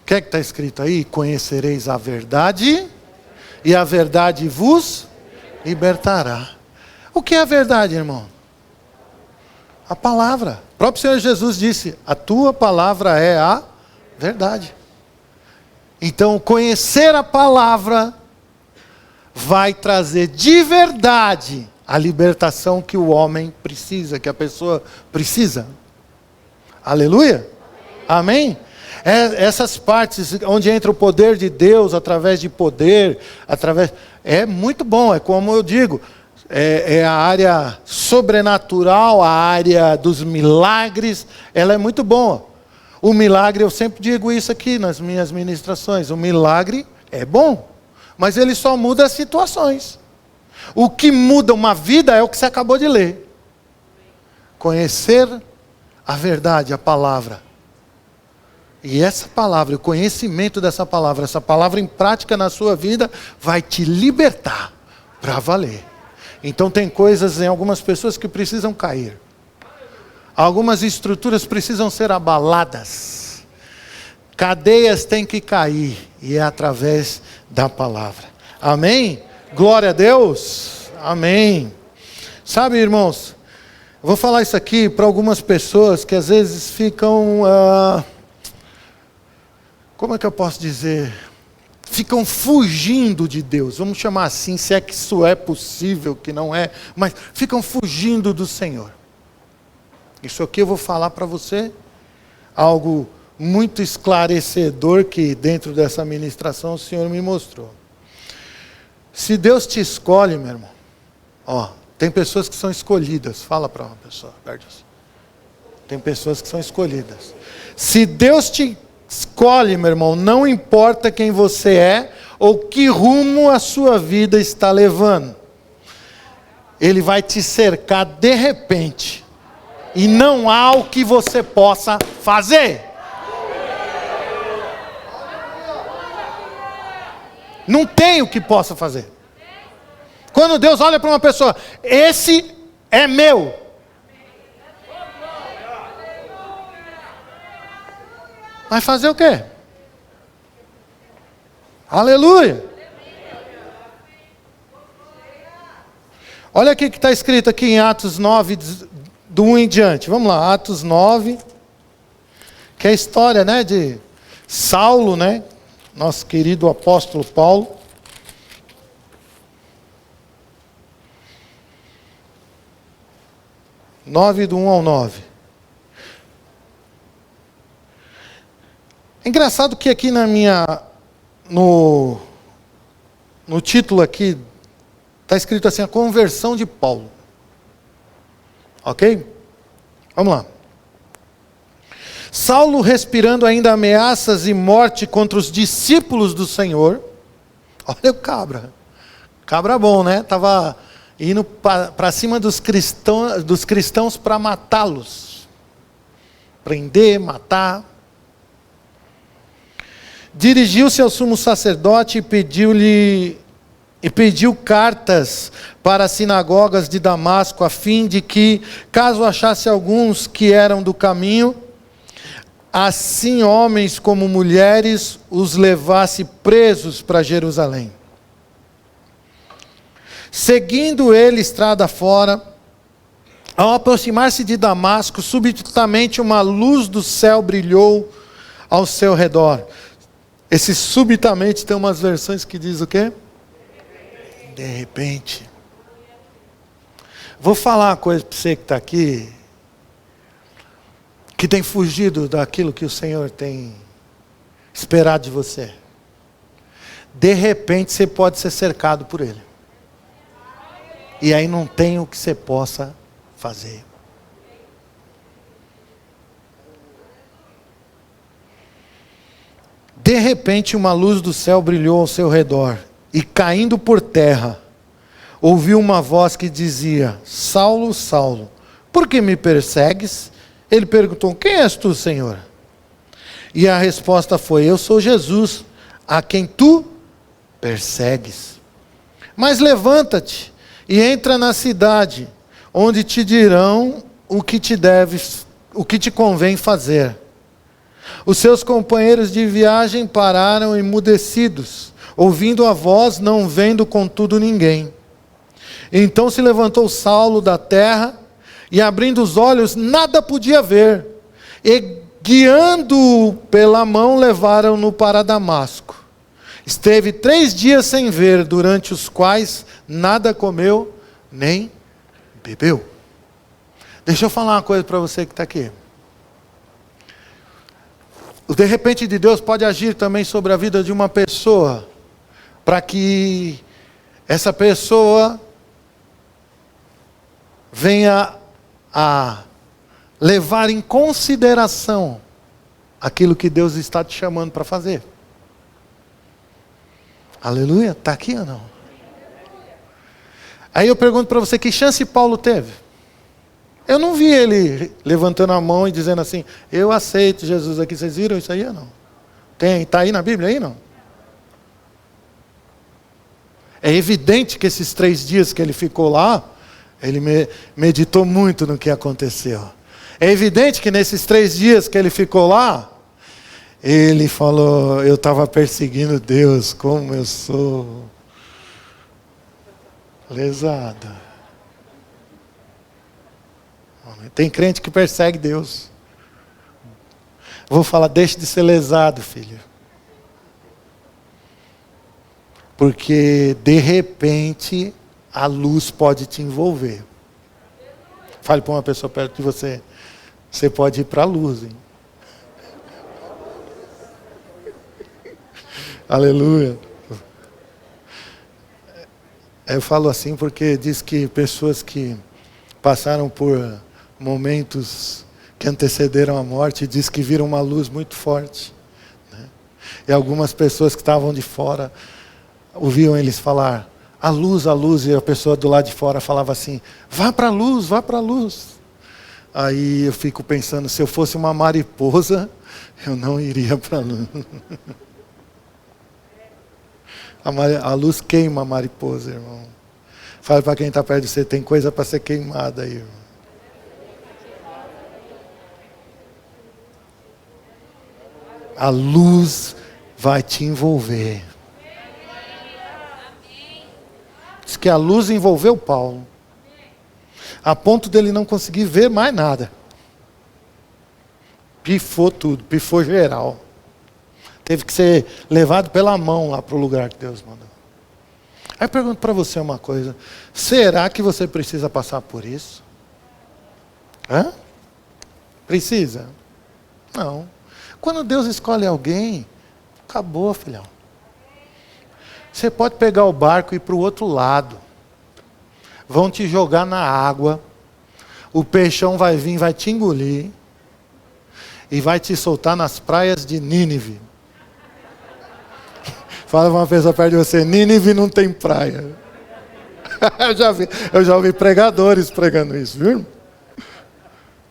O que é que está escrito aí? Conhecereis a verdade, e a verdade vos libertará. O que é a verdade, irmão? A palavra. O próprio Senhor Jesus disse, a tua palavra é a verdade. Então, conhecer a palavra vai trazer de verdade a libertação que o homem precisa, que a pessoa precisa. Aleluia? Amém? Essas partes onde entra o poder de Deus, através de poder, é muito bom, é como eu digo, é a área sobrenatural, a área dos milagres, ela é muito boa. O milagre, eu sempre digo isso aqui nas minhas ministrações, o milagre é bom, mas ele só muda as situações. O que muda uma vida é o que você acabou de ler. Conhecer a verdade, a palavra. E essa palavra, o conhecimento dessa palavra, essa palavra em prática na sua vida, vai te libertar para valer. Então tem coisas em algumas pessoas que precisam cair. Algumas estruturas precisam ser abaladas. Cadeias têm que cair. E é através da palavra. Amém? Glória a Deus. Amém. Sabe, irmãos, eu vou falar isso aqui para algumas pessoas que às vezes ficam... como é que eu posso dizer? Ficam fugindo de Deus. Vamos chamar assim, se é que isso é possível, que não é. Mas ficam fugindo do Senhor. Isso aqui eu vou falar para você. Algo muito esclarecedor que dentro dessa ministração o Senhor me mostrou. Se Deus te escolhe, meu irmão. Tem pessoas que são escolhidas. Fala para uma pessoa, perto disso. Tem pessoas que são escolhidas. Se Deus te escolhe, meu irmão, não importa quem você é ou que rumo a sua vida está levando. Ele vai te cercar de repente. E não há o que você possa fazer. Não tem o que possa fazer. Quando Deus olha para uma pessoa, esse é meu. Vai fazer o quê? Aleluia. Olha aqui que está escrito aqui em Atos 9, do 1 em diante. Vamos lá, Atos 9. Que é a história, né, de Saulo, né? Nosso querido apóstolo Paulo. Do 1 ao 9. É engraçado que aqui no título aqui, está escrito assim, a conversão de Paulo. Ok? Vamos lá. Saulo, respirando ainda ameaças e morte contra os discípulos do Senhor. Olha o cabra. Cabra bom, né? Estava indo para cima dos cristãos para matá-los. Prender, matar. Dirigiu-se ao sumo sacerdote e pediu cartas para as sinagogas de Damasco, a fim de que, caso achasse alguns que eram do caminho, assim homens como mulheres, os levasse presos para Jerusalém. Seguindo ele estrada fora, ao aproximar-se de Damasco, subitamente uma luz do céu brilhou ao seu redor. Esse subitamente tem umas versões que diz o quê? De repente. Vou falar uma coisa para você que está aqui, que tem fugido daquilo que o Senhor tem esperado de você. De repente você pode ser cercado por Ele. E aí não tem o que você possa fazer. De repente uma luz do céu brilhou ao seu redor, e caindo por terra, ouviu uma voz que dizia: Saulo, Saulo, por que me persegues? Ele perguntou: quem és tu, Senhor? E a resposta foi: eu sou Jesus, a quem tu persegues. Mas levanta-te e entra na cidade, onde te dirão o que te convém fazer. Os seus companheiros de viagem pararam emudecidos, ouvindo a voz, não vendo contudo ninguém. Então se levantou Saulo da terra, e abrindo os olhos, nada podia ver. E guiando-o pela mão, levaram-no para Damasco. Esteve 3 dias sem ver, durante os quais nada comeu, nem bebeu. Deixa eu falar uma coisa para você que está aqui. O de repente de Deus pode agir também sobre a vida de uma pessoa, para que essa pessoa venha a levar em consideração aquilo que Deus está te chamando para fazer. Aleluia, está aqui ou não? Aí eu pergunto para você, que chance Paulo teve? Eu não vi ele levantando a mão e dizendo assim, eu aceito Jesus aqui. Vocês viram isso aí ou não? Tem, está aí na Bíblia aí não? É evidente que esses 3 dias que ele ficou lá, ele meditou muito no que aconteceu. É evidente que nesses 3 dias que ele ficou lá, ele falou, eu estava perseguindo Deus, como eu sou lesado. Tem crente que persegue Deus. Vou falar, deixe de ser lesado, filho. Porque, de repente, a luz pode te envolver. Fale para uma pessoa perto de você. Você pode ir para a luz, hein? Aleluia. Eu falo assim porque diz que pessoas que passaram por momentos que antecederam a morte, diz que viram uma luz muito forte. Né? E algumas pessoas que estavam de fora ouviam eles falar, a luz, e a pessoa do lado de fora falava assim, vá para a luz, vá para a luz. Aí eu fico pensando, se eu fosse uma mariposa, eu não iria para a luz. A luz queima a mariposa, irmão. Fala para quem está perto de você, tem coisa para ser queimada aí, irmão. A luz vai te envolver. Diz que a luz envolveu Paulo, a ponto dele não conseguir ver mais nada. Pifou tudo, pifou geral. Teve que ser levado pela mão lá para o lugar que Deus mandou. Aí eu pergunto para você uma coisa. Será que você precisa passar por isso? Hã? Precisa? Não. Quando Deus escolhe alguém, acabou, filhão. Você pode pegar o barco e ir para o outro lado. Vão te jogar na água. O peixão vai vir, vai te engolir. E vai te soltar nas praias de Nínive. Fala uma pessoa perto de você, Nínive não tem praia. eu já ouvi pregadores pregando isso, viu?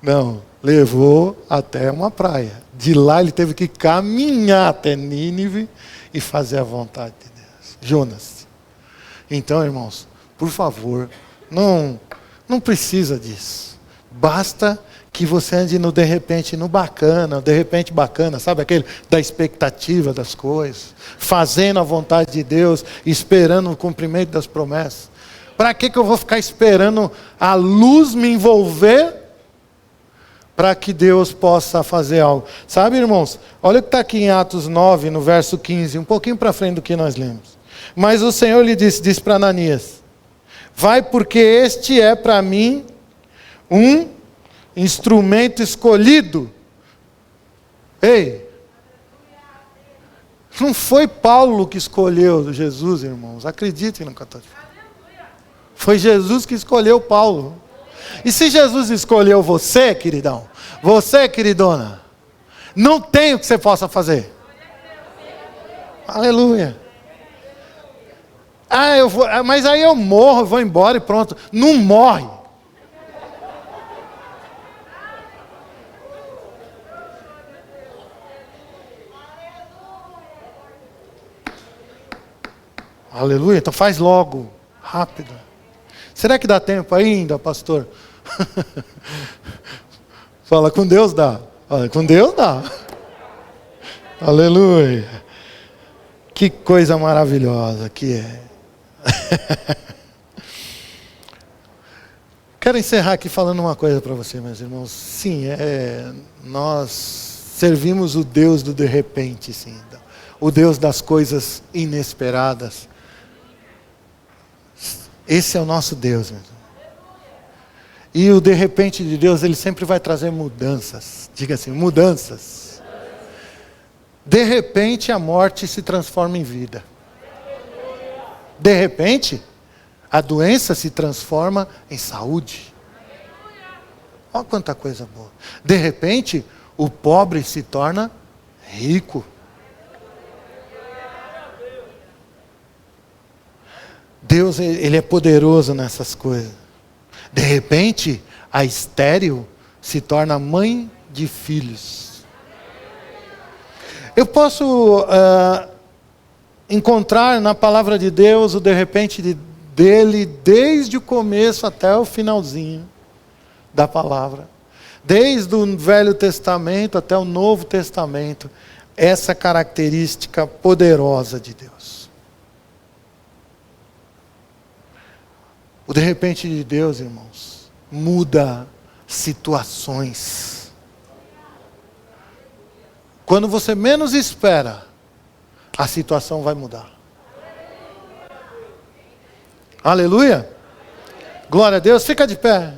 Não, levou até uma praia. De lá ele teve que caminhar até Nínive e fazer a vontade de Deus. Jonas. Então, irmãos, por favor, não precisa disso. Basta que você ande no de repente bacana, sabe aquele da expectativa das coisas, fazendo a vontade de Deus, esperando o cumprimento das promessas. Para que eu vou ficar esperando a luz me envolver para que Deus possa fazer algo? Sabe, irmãos, olha o que está aqui em Atos 9, no verso 15, um pouquinho para frente do que nós lemos. Mas o Senhor lhe disse para Ananias, vai porque este é para mim um instrumento escolhido. Ei, não foi Paulo que escolheu Jesus, irmãos. Acreditem no que eu estou dizendo. Foi Jesus que escolheu Paulo. E se Jesus escolheu você, queridão, você, queridona, não tem o que você possa fazer. Aleluia. Mas aí eu morro, vou embora e pronto. Não morre. Aleluia, então faz logo, rápido. Será que dá tempo ainda, pastor? Fala, com Deus dá. Fala, com Deus dá. Aleluia. Que coisa maravilhosa que é. Quero encerrar aqui falando uma coisa para você, meus irmãos. Sim, nós servimos o Deus do de repente, sim. O Deus das coisas inesperadas. Esse é o nosso Deus, meu irmão. E o de repente de Deus, ele sempre vai trazer mudanças. Diga assim, mudanças. De repente a morte se transforma em vida. De repente, a doença se transforma em saúde. Olha quanta coisa boa. De repente, o pobre se torna rico. Deus, Ele é poderoso nessas coisas. De repente, a estéril se torna mãe de filhos. Eu posso encontrar na palavra de Deus o de repente dele desde o começo até o finalzinho da palavra. Desde o Velho Testamento até o Novo Testamento. Essa característica poderosa de Deus. O de repente de Deus, irmãos, muda situações. Quando você menos espera, a situação vai mudar. Aleluia! Glória a Deus, fica de pé.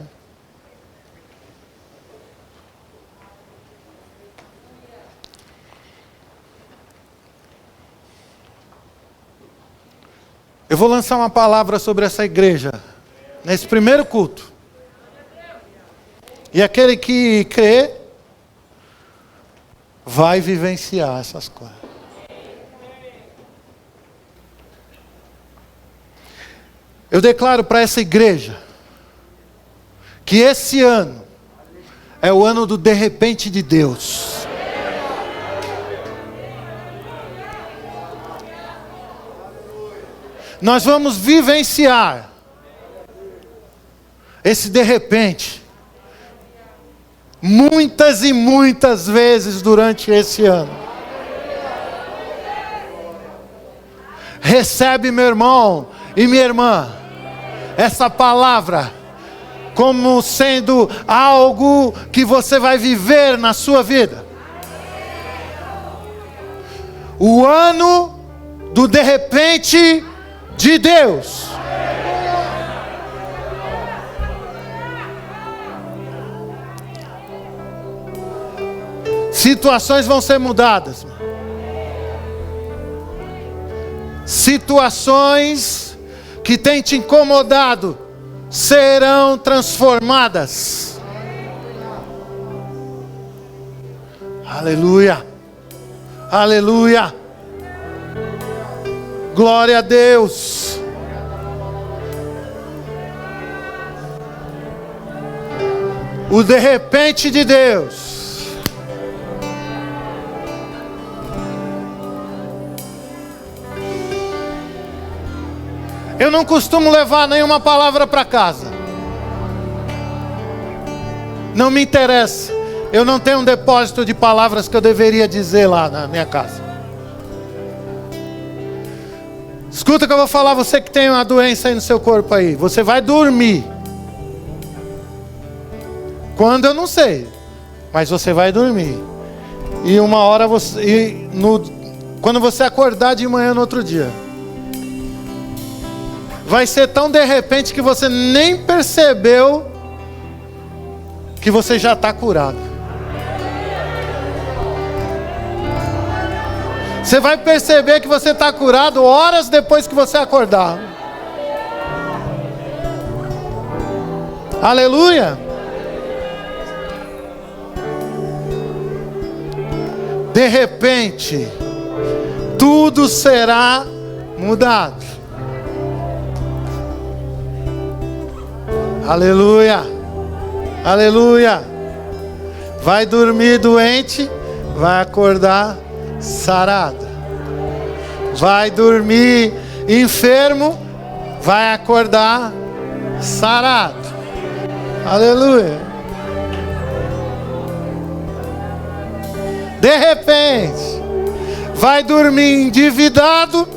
Eu vou lançar uma palavra sobre essa igreja, nesse primeiro culto. E aquele que crê, vai vivenciar essas coisas. Eu declaro para essa igreja, que esse ano, é o ano do de repente de Deus. Nós vamos vivenciar esse de repente muitas e muitas vezes durante esse ano. Recebe, meu irmão e minha irmã, essa palavra como sendo algo que você vai viver na sua vida. O ano do de repente de Deus. Situações vão ser mudadas. Situações que têm te incomodado serão transformadas. Aleluia. Aleluia. Glória a Deus. O de repente de Deus. Eu não costumo levar nenhuma palavra para casa. Não me interessa. Eu não tenho um depósito de palavras que eu deveria dizer lá na minha casa. Escuta o que eu vou falar, você que tem uma doença aí no seu corpo aí. Você vai dormir. Quando eu não sei. Mas você vai dormir. E uma hora quando você acordar de manhã no outro dia, vai ser tão de repente que você nem percebeu que você já está curado. Você vai perceber que você está curado horas depois que você acordar. Aleluia. De repente, tudo será mudado. Aleluia. Aleluia. Vai dormir doente, vai acordar sarado. Vai dormir enfermo, vai acordar sarado. Aleluia. De repente, vai dormir endividado.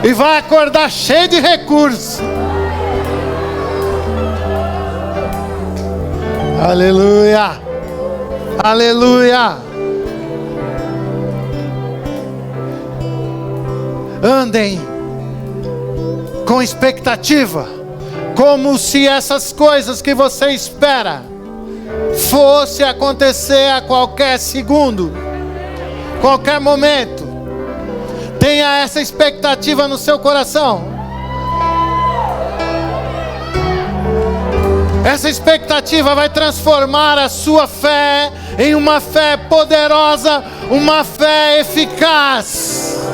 E vai acordar cheio de recursos. Aleluia. Aleluia. Andem com expectativa, como se essas coisas que você espera fosse acontecer a qualquer segundo, qualquer momento. Tenha essa expectativa no seu coração. Essa expectativa vai transformar a sua fé em uma fé poderosa, uma fé eficaz.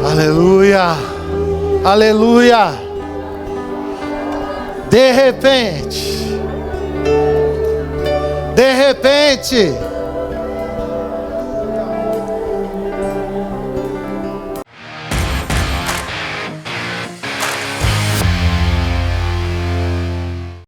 Aleluia, aleluia. De repente,